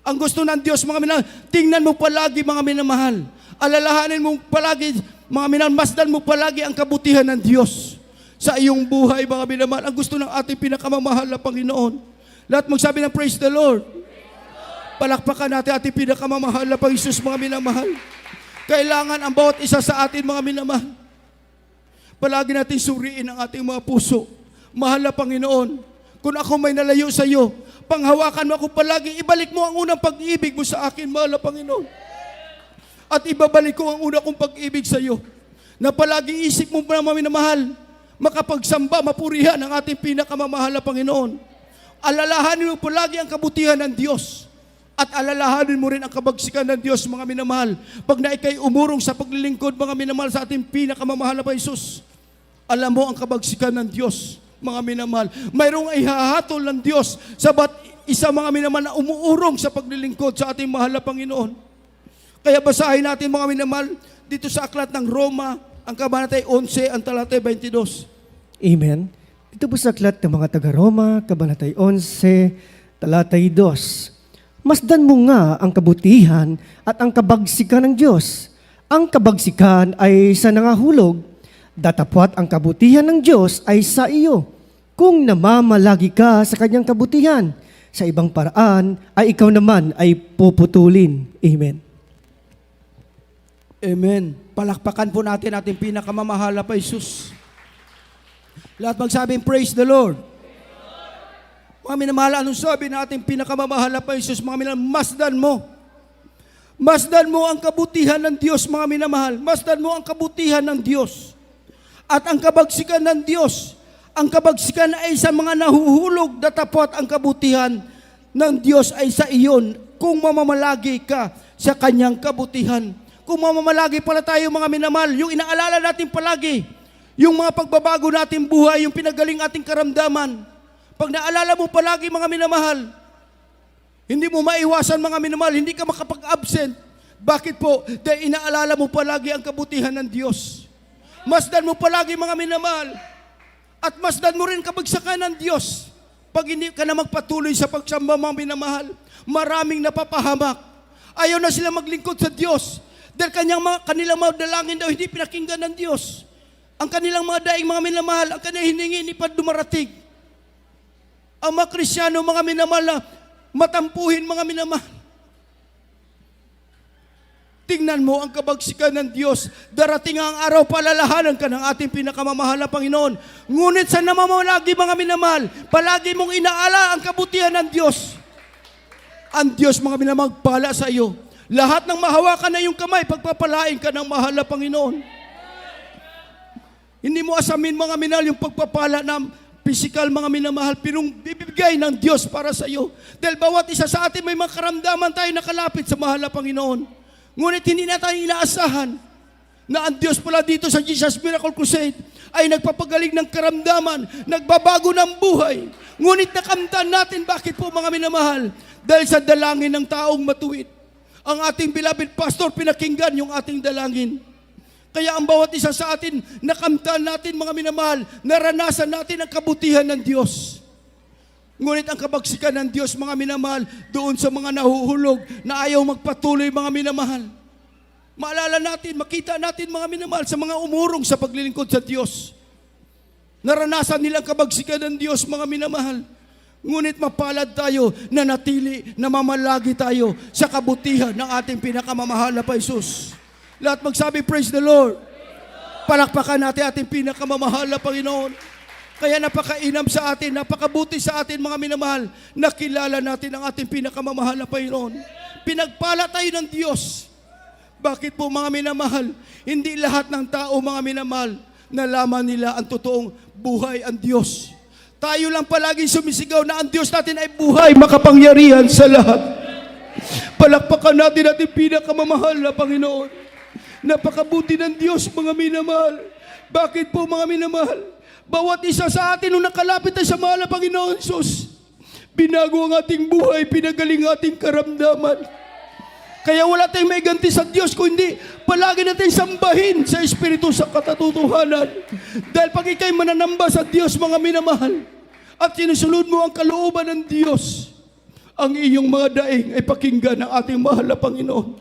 Ang gusto ng Diyos, mga minamahal, tingnan mo palagi, mga minamahal. Alalahanin mo palagi, mga minamahal, masdan mo palagi ang kabutihan ng Diyos sa iyong buhay, mga minamahal. Ang gusto ng ating pinakamamahal na Panginoon. Lahat magsabi ng praise the Lord. Palakpakan natin ating pinakamamahal na Panginoon, mga minamahal. Kailangan ang bawat isa sa atin, mga minamahal, palagi natin suriin ang ating mga puso. Mahal na Panginoon, kung ako may nalayo sa iyo, panghawakan mo ako palagi, ibalik mo ang unang pag-ibig mo sa akin, mahal na Panginoon. At ibabalik ko ang unang kong pag-ibig sa iyo, na palagi isip mo na, mga minamahal, makapagsamba, mapurihan ang ating pinakamamahal na Panginoon. Alalahanin mo palagi ang kabutihan ng Diyos. At alalahanin mo rin ang kabagsikan ng Diyos, mga minamahal. Pag na ikay umurong sa paglilingkod, mga minamahal, sa ating pinakamamahal na Panginoon, alam mo ang kabagsikan ng Diyos, mga minamahal. Mayroong ihahatol ng Diyos sa ba't isa, mga minamahal, na umuurong sa paglilingkod sa ating mahal na Panginoon. Kaya basahin natin, mga minamahal, dito sa aklat ng Roma, ang kabanatay 11, ang talatay 22. Amen. Ito po sa aklat ng mga taga-Roma, kabanatay 11, talatay 2. Masdan mo nga ang kabutihan at ang kabagsikan ng Diyos. Ang kabagsikan ay sa nangahulog, datapwat ang kabutihan ng Diyos ay sa iyo. Kung namamalagi ka sa kanyang kabutihan, sa ibang paraan ay ikaw naman ay puputulin. Amen. Amen. Palakpakan po natin ating pinakamamahal na Panginoon. Lahat magsabing, praise the Lord. Mga minamahal, anong sabi natin pinakamamahal na Panginoon? Mga minamahal, masdan mo. Masdan mo ang kabutihan ng Diyos, mga minamahal. Masdan mo ang kabutihan ng Diyos. At ang kabagsikan ng Diyos. Ang kabagsikan ay sa mga nahuhulog, datapwat ang kabutihan ng Diyos ay sa iyon kung mamamalagi ka sa kanyang kabutihan. Kung mamamalagi pala tayo, mga minamahal, yung inaalala natin palagi, yung mga pagbabago natin buhay, yung pinagaling ating karamdaman. Pag naalala mo palagi, mga minamahal, hindi mo maiwasan, mga minamahal, hindi ka makapag-absent. Bakit po? Dahil inaalala mo palagi ang kabutihan ng Diyos. Masdan mo palagi, mga minamahal, at masdan mo rin kabagsakan ng Diyos. Pag hindi ka na magpatuloy sa pagsamba, mga minamahal, maraming napapahamak. Ayaw na sila maglingkod sa Diyos. Dahil kanilang mga dalangin daw hindi pinakinggan ng Diyos. Ang kanilang mga daing, mga minamahal, ang kanilang hiningi, hindi pa dumarating. Ang mga Krisyano, mga minamahal, na matampuhin, mga minamahal. Tingnan mo ang kabagsikan ng Diyos. Darating ang araw, palalahanan ka ng ating pinakamamahal na Panginoon. Ngunit sa namamalagi, mga minamahal, palagi mong inaala ang kabutihan ng Diyos. Ang Diyos, mga minamahal, magpala sa iyo. Lahat ng mahawakan na iyong kamay, pagpapalain ka ng mahal na Panginoon. Hindi mo asamin, mga minamahal, yung pagpapala ng physical, mga minamahal, pinong bibigay ng Diyos para sa iyo. Dahil bawat isa sa atin may mga karamdaman tayo nakalapit sa mahal na Panginoon. Ngunit hindi na tayo inaasahan na ang Diyos pala dito sa Jesus Miracle Crusade ay nagpapagaling ng karamdaman, nagbabago ng buhay. Ngunit nakamtan natin, bakit po, mga minamahal? Dahil sa dalangin ng taong matuwid. Ang ating beloved pastor, pinakinggan yung ating dalangin. Kaya ang bawat isa sa atin, nakamtan natin, mga minamahal, naranasan natin ang kabutihan ng Diyos. Ngunit ang kabagsikan ng Diyos, mga minamahal, doon sa mga nahuhulog na ayaw magpatuloy, mga minamahal. Maalala natin, makita natin, mga minamahal, sa mga umurong sa paglilingkod sa Diyos. Naranasan nilang kabagsikan ng Diyos, mga minamahal. Ngunit mapalad tayo na natili, na mamalagi tayo sa kabutihan ng ating pinakamamahal na Panginoon. Lahat magsabi, praise the Lord. Palakpakan natin ating pinakamamahal na Panginoon. Kaya napakainam sa atin, napakabuti sa atin mga minamahal, nakilala natin ang ating pinakamamahal na Panginoon. Pinagpala tayo ng Diyos. Bakit po mga minamahal? Hindi lahat ng tao mga minamahal, nalaman nila ang totoong buhay ang Diyos. Tayo lang palaging sumisigaw na ang Diyos natin ay buhay, makapangyarihan sa lahat. Palakpakan natin ating pinakamamahal na Panginoon. Napakabuti ng Diyos mga minamahal. Bakit po mga minamahal? Bawat isa sa atin nung nakalapit tayo sa mahal na Panginoon Jesus, binago ang ating buhay, pinagaling ang ating karamdaman. Kaya wala tayong may ganti sa Diyos, kundi palagi natin sambahin sa Espiritu sa katatutuhanan. Dahil pag ikay mananamba sa Diyos, mga minamahal, at sinusunod mo ang kalooban ng Diyos, ang iyong mga daing ay pakinggan ng ating mahal na Panginoon.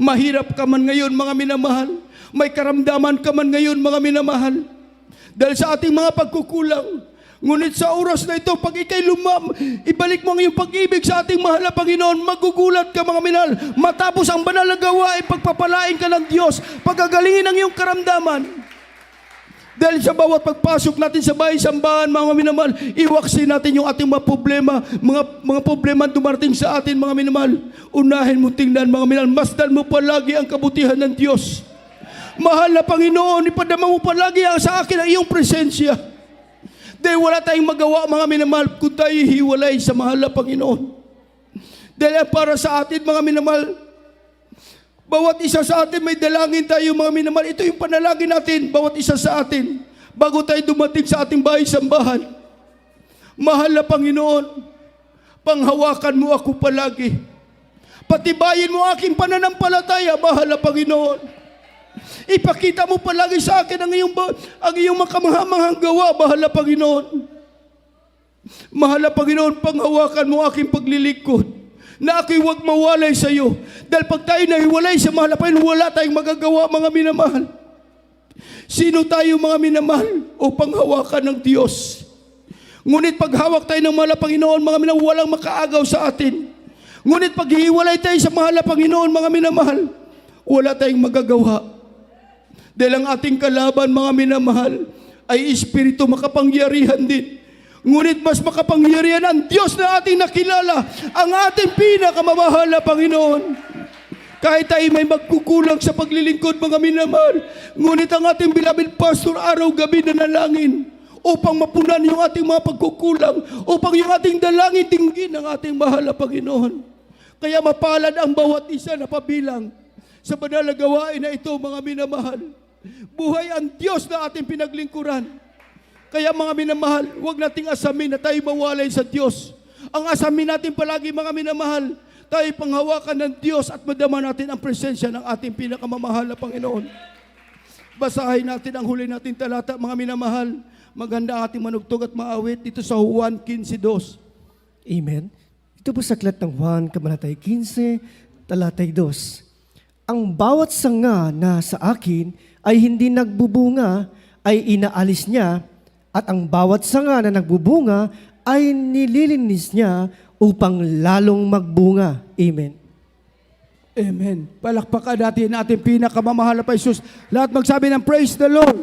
Mahirap ka man ngayon, mga minamahal. May karamdaman ka man ngayon, mga minamahal. Dahil sa ating mga pagkukulang. Ngunit sa oras na ito, pag ikay ibalik mo ang iyong pag-ibig sa ating mahal na Panginoon, magugulat ka mga minahal. Matapos ang banal na gawain, pagpapalain ka ng Diyos, pagagalingin ang iyong karamdaman. Dahil sa bawat pagpasok natin sa bahay sambahan, mga minamahal, iwaksin natin yung ating mga problema, mga problema dumarating sa atin, mga minamahal. Unahin mo tingnan, mga minamahal, masdan mo palagi ang kabutihan ng Diyos. Mahal na Panginoon, ipadama mo palagi sa akin ang iyong presensya. Dahil wala tayong magawa, mga minamahal, kung tayo hiwalay sa mahal na Panginoon. Dahil para sa atin, mga minamahal, bawat isa sa atin may dalangin tayo, mga minamahal. Ito yung panalangin natin, bawat isa sa atin, bago tayo dumating sa ating bahay sambahan. Mahal na Panginoon, panghawakan mo ako palagi. Patibayin mo aking pananampalataya, mahal na Panginoon. Ipakita mo palagi sa akin ang iyong makamahang gawa, mahal na Panginoon. Mahal na Panginoon, panghawakan mo aking paglilingkod, na ako'y huwag mawalay sa iyo. Dahil pag tayo nahiwalay sa mahal na Panginoon, wala tayong magagawa, mga minamahal. Sino tayo, mga minamahal, upang hawakan ng Diyos? Ngunit pag hawak tayo ng mahal na Panginoon, mga minamahal, walang makaagaw sa atin. Ngunit pag hiwalay tayo sa mahal na Panginoon, mga minamahal, wala tayong magagawa. Dahil ang ating kalaban, mga minamahal, ay espiritu makapangyarihan din. Ngunit mas makapangyarihan ang Diyos na ating nakilala, ang ating pinakamamahal na Panginoon. Kahit tayo may magkukulang sa paglilingkod, mga minamahal, ngunit ang ating beloved pastor araw-gabi na nalangin upang mapunan yung ating mga pagkukulang, upang yung ating dalangin tinggin ng ating mahal na Panginoon. Kaya mapalad ang bawat isa na pabilang sa banal na gawain na ito, mga minamahal. Buhay ang Diyos na ating pinaglingkuran. Kaya mga minamahal, huwag nating asamin na tayo mawalay sa Diyos. Ang asamin natin palagi, mga minamahal, tayo panghawakan ng Diyos at madama natin ang presensya ng ating pinakamamahal na Panginoon. Basahin natin ang huli nating talata, mga minamahal. Maganda ang ating manugtog at maawit dito sa Juan 15:2. Amen. Ito po sa aklat ng Juan, Kabanatay 15, talatay 2. Ang bawat sanga na sa akin ay hindi nagbubunga, ay inaalis niya, at ang bawat sanga na nagbubunga ay nililinis niya upang lalong magbunga. Amen. Amen. Palakpakan natin ating pinakamamahal na Jesus. Lahat magsabi ng praise the Lord.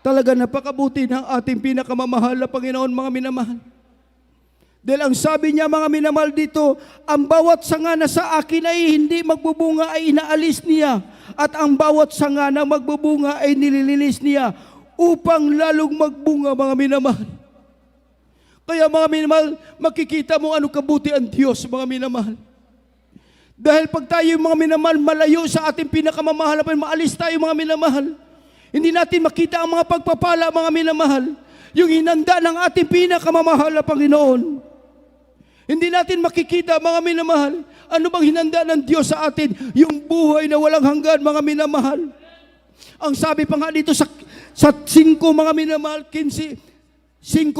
Talaga napakabuti ng ating pinakamamahal na Panginoon, mga minamahal. Dahil ang sabi niya, mga minamahal dito, ang bawat sanga na sa akin ay hindi magbubunga ay inaalis niya, at ang bawat sanga na magbubunga ay nililinis niya upang lalong magbunga, mga minamahal. Kaya mga minamahal, makikita mo ano kabuti ang Diyos, mga minamahal. Dahil pag tayo, mga minamahal, malayo sa ating pinakamamahal, maalis tayo, mga minamahal, hindi natin makita ang mga pagpapala, mga minamahal, yung hinanda ng ating pinakamamahal na Panginoon. Hindi natin makikita, mga minamahal, ano bang hinanda ng Diyos sa atin? Yung buhay na walang hanggan, mga minamahal. Ang sabi pa nga dito sa 5, mga minamahal, 15, 5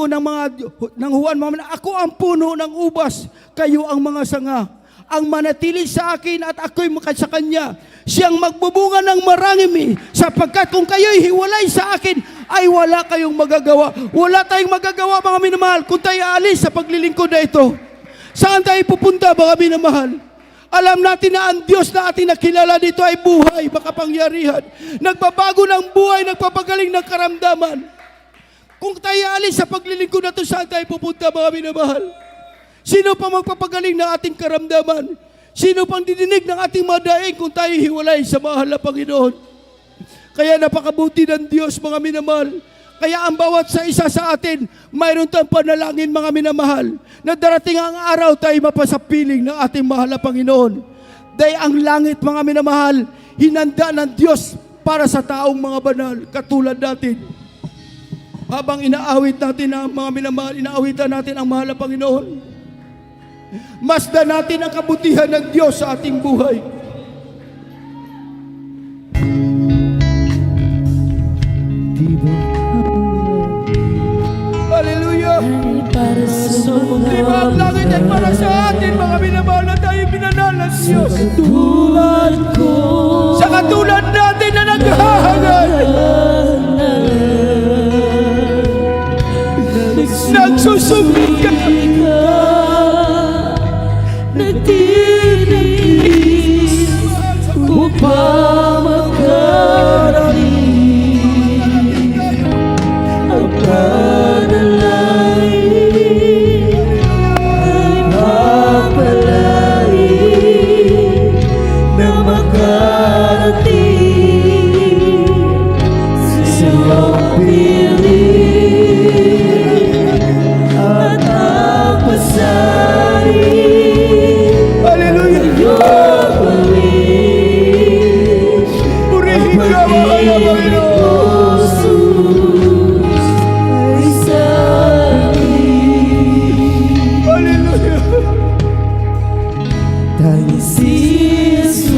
ng Juan, mga minamahal, ako ang puno ng ubas, kayo ang mga sanga. Ang manatili sa akin at ako'y sa Kanya, siyang magbubunga ng marami, sapagkat kung kayo'y hiwalay sa akin, ay wala kayong magagawa. Wala tayong magagawa, mga minamahal, kung tayo alis sa paglilingkod na ito. Saan tayo pupunta, mga minamahal? Alam natin na ang Diyos na ating nakilala dito ay buhay, makapangyarihan. Nagbabago ng buhay, nagpapagaling ng karamdaman. Kung tayo alis sa paglilingkod na ito, saan tayo pupunta, mga minamahal? Sino pa magpapagaling ng ating karamdaman? Sino pang didinig ng ating mga daing kung tayo hiwalay sa mahal na Panginoon? Kaya napakabuti ng Diyos, mga minamahal. Kaya ang bawat sa isa sa atin, mayroon tayong panalangin, mga minamahal, na darating ang araw tayo mapasapiling ng ating mahal na Panginoon. Dahil ang langit, mga minamahal, hinanda ng Diyos para sa taong mga banal, katulad natin. Habang inaawit natin ang mga minamahal, inaawitan natin ang mahal na Panginoon, masdan natin ang kabutihan ng Diyos sa ating buhay. Hallelujah! Di ba ang langit ay para sa atin, mga minamahal, na tayo binanal ng Diyos? Sa katulad natin na naghahangad, nagsusumika, nagtitiis upang makarating ang panalangin ay mapalain na makarating sa iyong piling at ang pasarin. hallelujah! Purihin ka, mahal na Panginoon! Hallelujah! Dahil si Jesus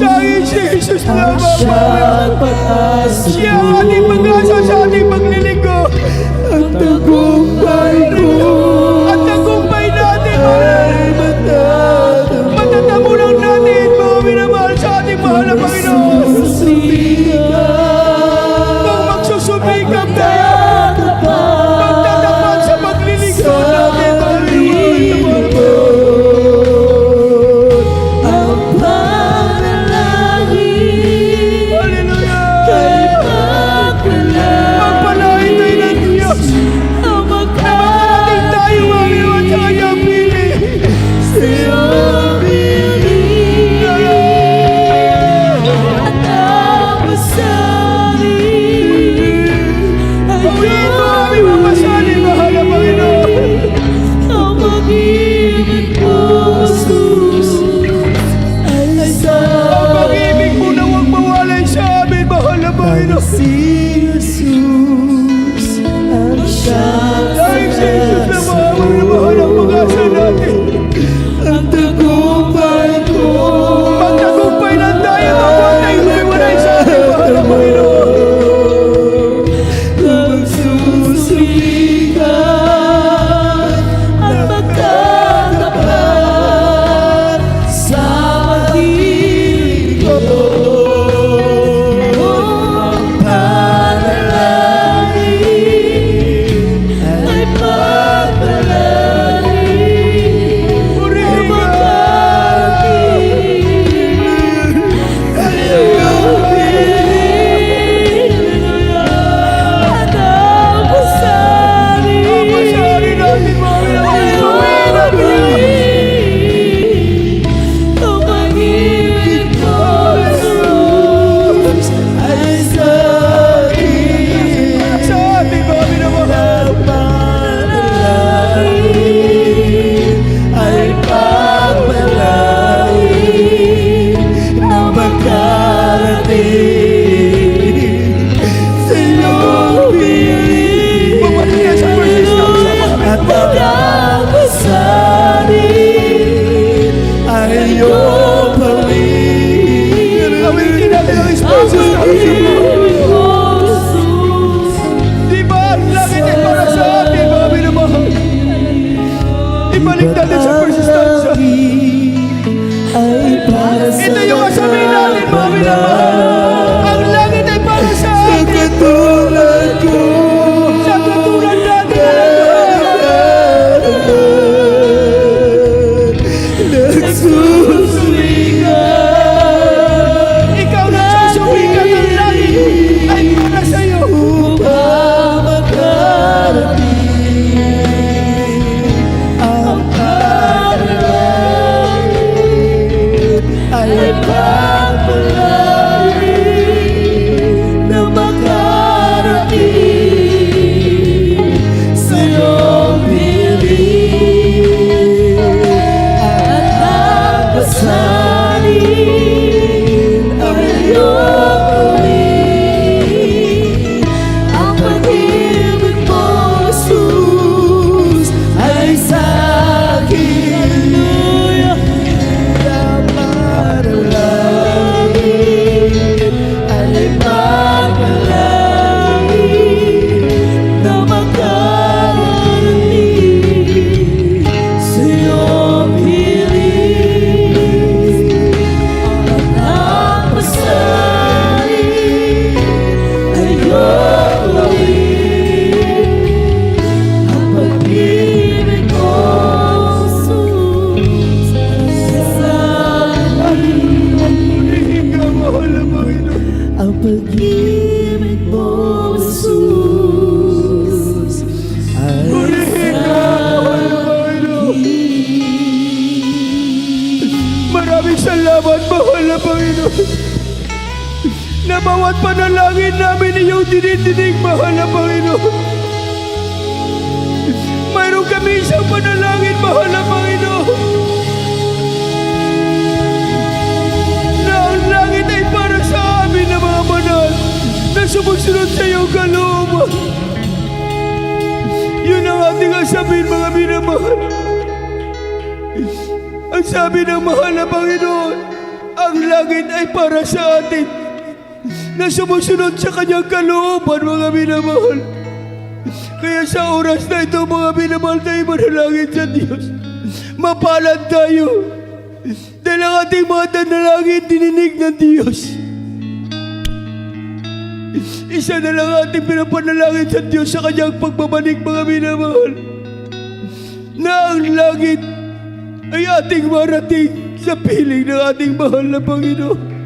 Dahil si Jesus ang lamang, siyang pag-asa siya ang ating pag-asa sa ating paglilingkod. panalangin namin iyong dinidinig, mahal na Panginoon. Mayroon kami isang panalangin, mahal na Panginoon, na ang langit ay para sa amin na mga banal na sumusunod sa iyong kalooban. Yun ang ating asabin, mga minamahal. Ang sabi ng mahal na Panginoon, ang langit ay para sa atin na sumusunod sa kanyang kalooban, mga minamahal. Kaya sa oras na ito, mga minamahal, tayo manalangin sa Diyos. Mapalad tayo dahil ang ating mga danalangin dininig ng Diyos. Isa na lang ating pinapanalangin sa Diyos sa kanyang pagbabalik, mga minamahal, na ang langit ay ating marating sa piling ng ating mahal na Panginoon.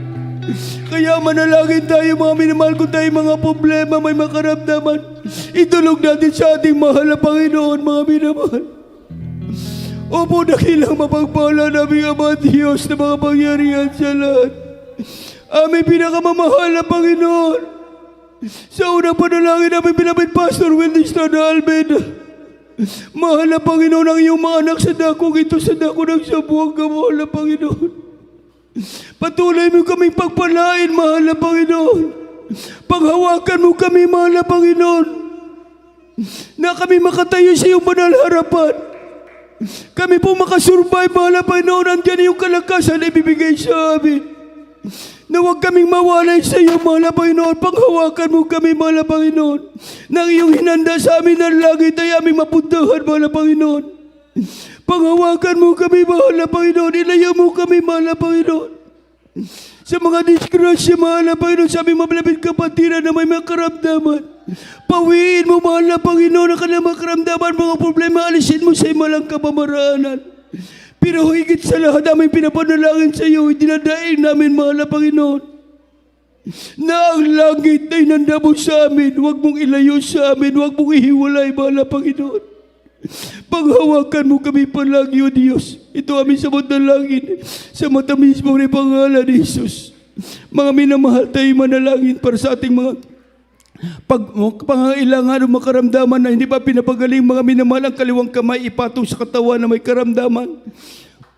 Kaya manalangin tayo, mga minamahal, kung tayo mga problema, may makaramdaman, itulog natin sa ating mahal na Panginoon, mga minamahal. Opo, dakilang mapagpala naming Ama Diyos na mga pangyarihan sa lahat. Aming pinakamamahal na Panginoon. Sa unang panalangin namin pinapit Pastor Wendy Estrada Almeida. Mahal na Panginoon, ang iyong mga anak sa dakong ito, sa dako ng Sabuanga, mahal na Panginoon. Patuloy mo kaming pagpalain, mahal na Panginoon. Panghawakan mo kami, mahal na Panginoon, na kami makatayo sa iyong banal harapan. Kami po makasurvive, mahal na Panginoon. Andiyan yung kalakasan na ibibigay sa amin. Na huwag kaming mawalay sa iyo, mahal na Panginoon. Panghawakan mo kami, mahal na Panginoon. Nang iyong hinanda sa amin ng langit ay aming mapuntahan, mahal na Panginoon. Panghawakan mo kami, mahal na Panginoon. Ilayo mo kami, mahal na Panginoon, sa mga disgrasya, mahal na Panginoon, sa aming mabalapit kapatiran na may makaramdaman. Pawiin mo, mahal na Panginoon, ang kanilang makaramdaman, mga problema, alisin mo sa imalang kapamaraanan. Pero higit sa lahat, aming pinapanalangin sa iyo, dinadaig namin, mahal na Panginoon, na ang langit ay nandamo sa amin. Huwag mong ilayo sa amin, huwag mong ihiwalay, mahal na Panginoon. Panghawakan mo kami palagi, O Diyos. Ito aming samantalangin sa mata mismo ni pangalan ni Jesus. Mga minamahal, tayo manalangin para sa ating mga pangailangan o makaramdaman na hindi pa pinapagaling, mga minamahal. Ang kaliwang kamay ipatong sa katawan na may karamdaman.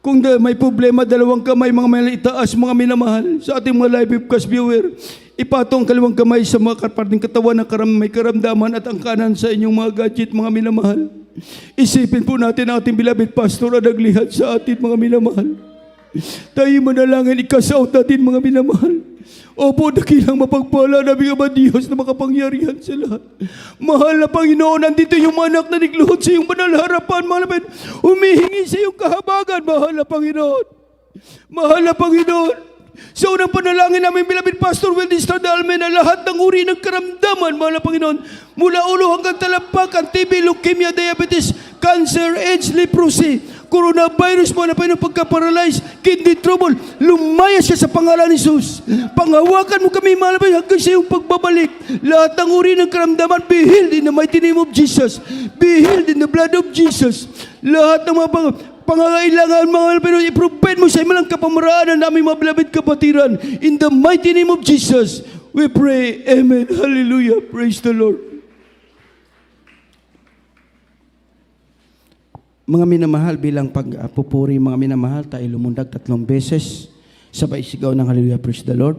Kung may problema, dalawang kamay, mga may itaas, mga minamahal. Sa ating mga live webcast viewer, ipatong ang kaliwang kamay sa mga parting katawan na may karamdaman, at ang kanan sa inyong mga gadget, mga minamahal. Isipin po natin ang ating beloved pastor na naglihad sa atin, mga minamahal. Tayo manalangin, ikasaut natin, mga minamahal. Opo, dakilang mapagpala namin Ama Diyos na makapangyarihan sa lahat. Mahal na Panginoon, nandito yung mga anak na nagluhod sa iyong banal harapan, mahal na Panginoon. Humihingi sa iyong kahabagan, mahal na Panginoon. Mahal na Panginoon, sa unang panalangin namin, beloved Pastor Wendy Estrada Almeida, lahat ng uri ng karamdaman, mahal na Panginoon, mula ulo hanggang talampakan, TB, leukemia, diabetes, cancer, AIDS, leprosy, coronavirus, mahal na Panginoon, pagka-paralyze, kidney trouble, lumaya siya sa pangalan ni Jesus. Panghawakan mo kami, mahal na Panginoon, hanggang sa iyong pagbabalik. Lahat ng uri ng karamdaman, be healed in the mighty name of Jesus. Be healed in the blood of Jesus. Lahat ng mga pangangailangan, mga Panginoon, i-provide mo sa imalang kapamaraanan na aming mga beloved kapatiran. In the mighty name of Jesus, we pray. Amen. Hallelujah. Praise the Lord. Mga minamahal, bilang pagpupuri, mga minamahal, tayo lumundag 3 beses. Sabay sigaw ng Hallelujah, praise the Lord.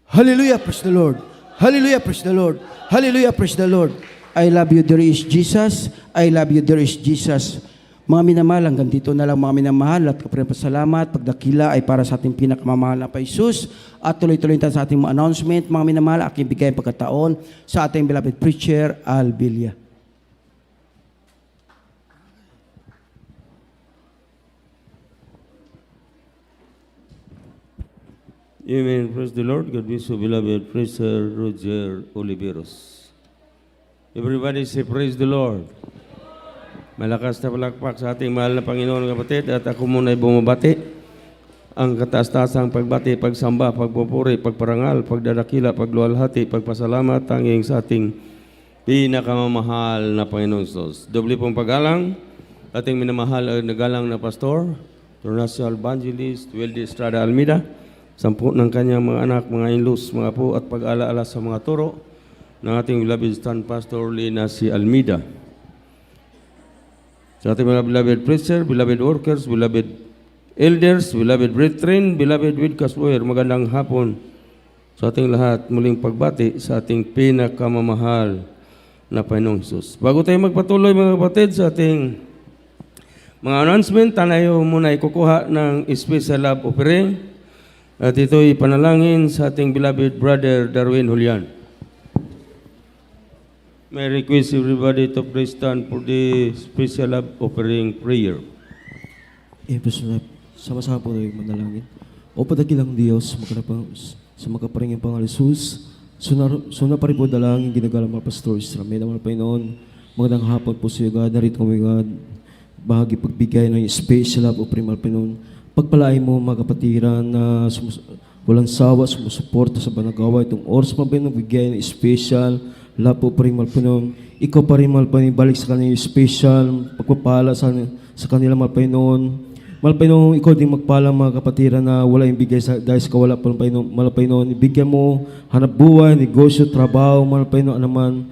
Hallelujah, praise the Lord. Hallelujah, praise the Lord. Hallelujah, praise the Lord. I love you, there is Jesus. I love you, there is Jesus. Mga minamahal, hanggang dito na lang, mga minamahal, at kapasalamat, pagdakila ay para sa ating pinakamamahal na Jesus. At tuloy-tuloy tayo sa ating mga announcement. Mga minamahal, aking bigay pagkataon sa ating beloved preacher, Al Villa. Amen. Praise the Lord. God bless you, beloved Preacher Roger Oliveros. Everybody say, praise the Lord. Malakas na palakpak sa ating mahal na Panginoon, kapatid. At ako muna ay bumabati. Ang kataas-taasang pagbati, pagsamba, pagpupuri, pagparangal, pagdadakila, pagluwalhati, pagpasalamat, tanging sa ating pinakamamahal na Panginoon Diyos. Doble pong paggalang, ating minamahal na galang na pastor, International Evangelist, Wendy Estrada Almeida, sampu ng kanyang mga anak, mga inlos, mga apo at pag-alaala sa mga turo ng ating beloved stand pastor Lina C. Almeida. Sa ating mga beloved preacher, beloved workers, beloved elders, beloved brethren, beloved Widcast-Warrior, magandang hapon sa ating lahat. Muling pagbati sa ating pinakamamahal na Panginoong Hesus. Bago tayo magpatuloy mga kapatid sa ating mga announcement, tayo muna ikukuha ng special love offering at ito'y panalangin sa ating beloved brother Darwin Julian. May request everybody to please stand for the special love offering prayer. Sama-sama po tayo manalangin. O padakilang Diyos, sa makaparingin pang Jesus, suna pa rin po dalangin ginagalang mga pastor Israel. Mga Panginoon, magandang hapon po sa iyo, God. Narito kami, God, bahagi pagbigay ng special love offering, mga Panginoon. Pagpalain mo mga kapatiran na walang sawa, sumusuporta sa banagawa itong oras, mga Panginoon, bigay ng special love offering, mga Panginoon. Ikaw pa rin, mga Panginoon, balik sa kanila yung special pagpapala sa kanila, mga Panginoon. Malapaynoon, ikaw din magpalang mga kapatiran na wala yung bigay dahil sa kawala pa Malapaynoon, ibigyan mo hanap buhay, negosyo, trabaho, Malapaynoon naman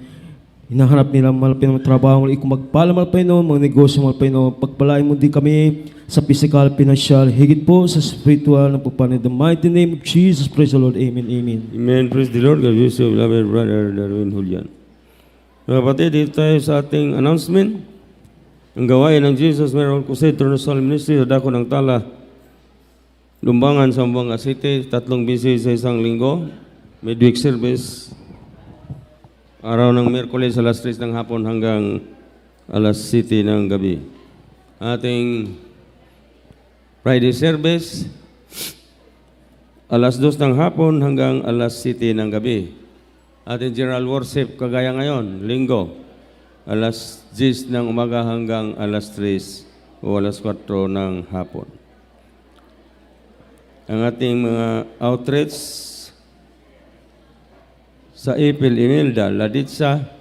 hinahanap nila Malapaynoon trabaho, ikaw magpala Malapaynoon, mga negosyo Malapaynoon, pagpalain mo din kami sa physical, financial, higit po sa spiritual na pagpapanin. In the mighty name of Jesus, praise the Lord, amen, amen. Amen. Praise the Lord. God bless you, beloved brother Darwin Julian. Mga kapatid, dito tayo sa ating announcement. Ang gawain ng Jesus Miracle Crusade International Ministry sa Dako ng Tala, Lumbangan, Zamboanga City, 3 beses sa isang linggo, midweek service, araw ng Miyerkules alas 3 ng hapon hanggang alas 7 ng gabi. Ating Friday service, alas 2 ng hapon hanggang alas 7 ng gabi. Ating general worship kagaya ngayon, linggo, alas 10 ng umaga hanggang alas 3 o alas 4 ng hapon. Ang ating mga outreach sa Ipil, Imelda, Laditsa,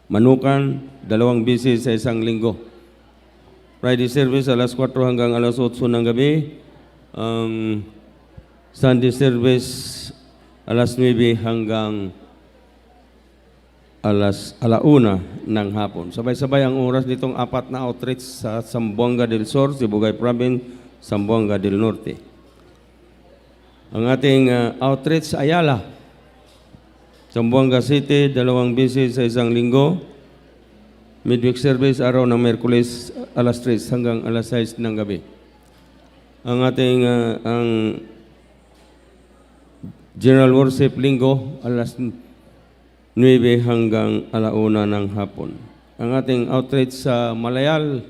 Manukan, 2 beses sa isang linggo. Friday service alas 4 hanggang alas 8 ng gabi. Sunday service alas 9 hanggang alauna ng hapon. Sabay-sabay ang oras nitong 4 na outreach sa Zamboanga del Sur, Sibugay Province, Zamboanga del Norte. Ang ating outreach sa Ayala, Zamboanga City, 2 beses sa isang linggo. Midweek service araw ng Miyerkules alas 3 hanggang alas 6 ng gabi. Ang ating ang general worship linggo alas 9 hanggang alauna ng hapon. Ang ating outreach sa Malayal,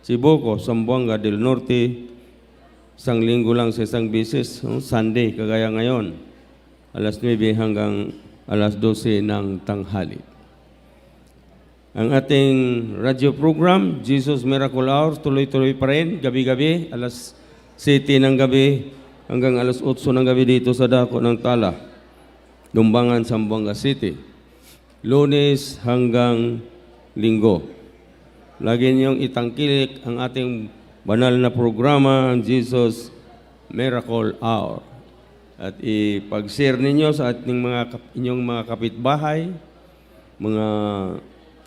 Sibuco, Zamboanga del Norte, isang linggo lang sa isang beses, Sunday, kagaya ngayon, alas 9 hanggang alas 12 ng tanghali. Ang ating radio program, Jesus Miracle Hour, tuloy-tuloy pa rin, gabi-gabi, alas 7 ng gabi hanggang alas 8 ng gabi dito sa Dako ng Tala, Lumbangan, Zamboanga City. Lunes hanggang linggo. Lagi niyong itangkilik ang ating banal na programa, ang Jesus Miracle Hour. At ipag-share ninyo sa ating inyong mga kapitbahay, mga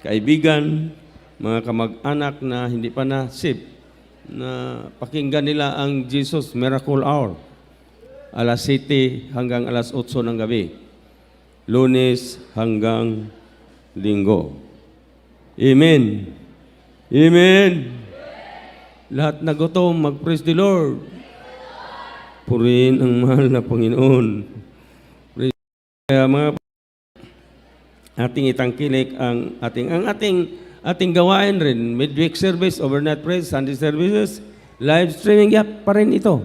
kaibigan, mga kamag-anak na hindi pa na-save, na pakinggan nila ang Jesus Miracle Hour. Alas 7 hanggang alas 8 ng gabi. Lunes hanggang linggo. Amen. Amen. Lahat na gutom, mag-praise the Lord. Purihin ang mahal na Panginoon. Kaya mga ating itangkilik ang ating gawain rin, midweek service, overnight praise, Sunday services, live streaming, pa rin ito.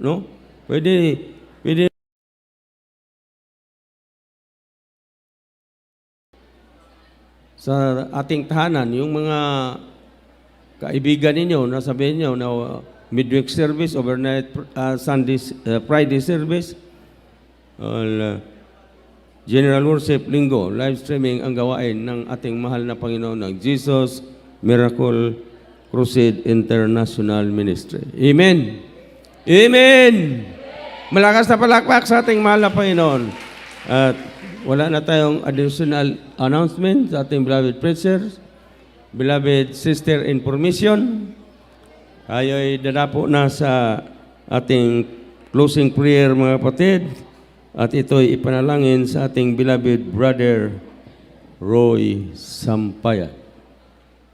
No? Pwede sa ating tahanan, yung mga kaibigan ninyo, nasabihin nyo na midweek service, overnight Sunday, Friday service, general worship, linggo, live streaming ang gawain ng ating mahal na Panginoon ng Jesus Miracle Crusade International Ministry. Amen! Amen! Malakas na palakpak sa ating mahal na Panginoon. At wala na tayong additional announcement sa ating beloved preachers, beloved sister information. Tayo'y dadapo na sa ating closing prayer mga kapatid. At ito'y ipanalangin sa ating beloved brother Roy Sampayan.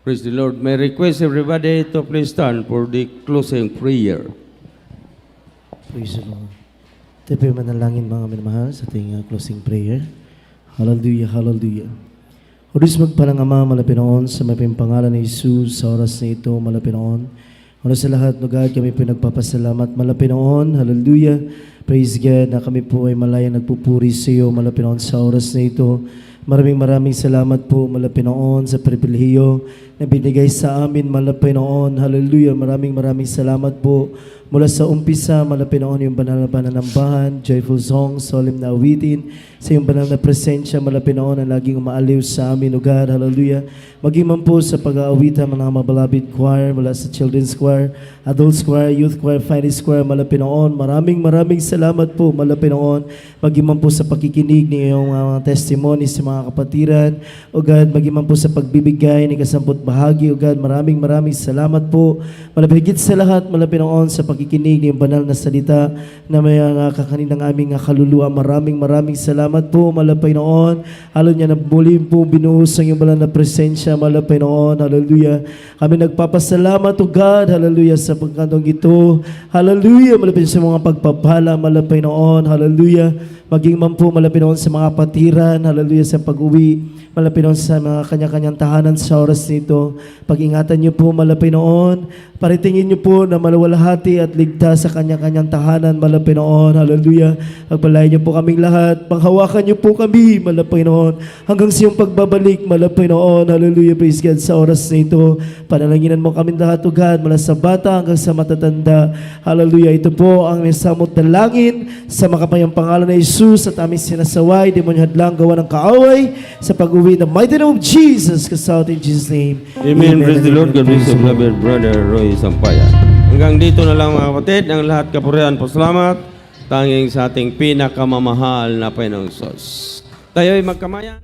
Praise the Lord. May request everybody to please stand for the closing prayer. Praise the Lord. Tayo po manalangin mga minamahal sa ating closing prayer. Hallelujah, hallelujah. O Diyos magpalang Ama, malapinoon sa may pangalan ni Jesus sa oras na ito, malapinoon. O sa lahat, no God, kami po nagpapasalamat, malapinoon, hallelujah. Praise God na kami po ay malayang nagpupuri sa iyo, malapinoon sa oras na ito. Maraming salamat po, malapinoon, sa pribilehiyo na binigay sa amin, malapinoon. Hallelujah. Maraming salamat po. Mula sa umpisa, malapinoon yung banal na pananambahan, joyful song, solemn na awitin, sa yung banal na presensya, malapinoon ang laging umaaliw sa amin, O God. Hallelujah. Maging man po sa pag-aawitan ng mga beloved choir, mula sa children's choir, adults choir, youth choir, finance choir, malapinoon. Maraming salamat po, malapinoon. Maging man po sa pakikinig ng iyong mga testimonies sa mga kapatiran, O God. Maging man po sa pagbibigay ng kasamput bahagi, O God. Maraming salamat po. Malapigit sa lahat, malapinoon sa pakikinig ng banal na salita na may kakanin ng aming kaluluwa. Maraming salamat po, malapay noon. Hallelujah, na muli po binuhos ang iyong banal na presensya, malapay noon. Hallelujah. Kami nagpapasalamat, O God. Hallelujah, sa pagkantong ito. Hallelujah, malapay sa mga pagpapala, malapay noon. Hallelujah. Maging man po malapit noon sa mga patiran, hallelujah, sa pag-uwi, malapit noon sa mga kanya-kanyang tahanan sa oras nito. Pag-ingatan niyo po malapit noon, paritingin niyo po na malawalhati at ligtas sa kanya-kanyang tahanan, malapit noon, hallelujah. Pagpalain niyo po kaming lahat, panghawakan niyo po kami, malapit noon, hanggang sa iyong pagbabalik, malapit noon, hallelujah, praise God, sa oras nito. Panalanginan mo kami lahat, O God, mula sa bata hanggang sa matatanda, hallelujah. Ito po ang samot na langin sa makapayang pangalan na Jesus at aming sinasaway, demonyo hadlang gawa ng kaaway sa pag-uwi ng mighty name of Jesus, kasawat in Jesus' name. Amen. Praise the Lord. God bless you, beloved brother Roy Sampayan. Hanggang dito na lang mga kapatid, ang lahat kapurihan po salamat, tanging sa ating pinakamamahal na Panginoong Sos. Tayo'y magkamayan.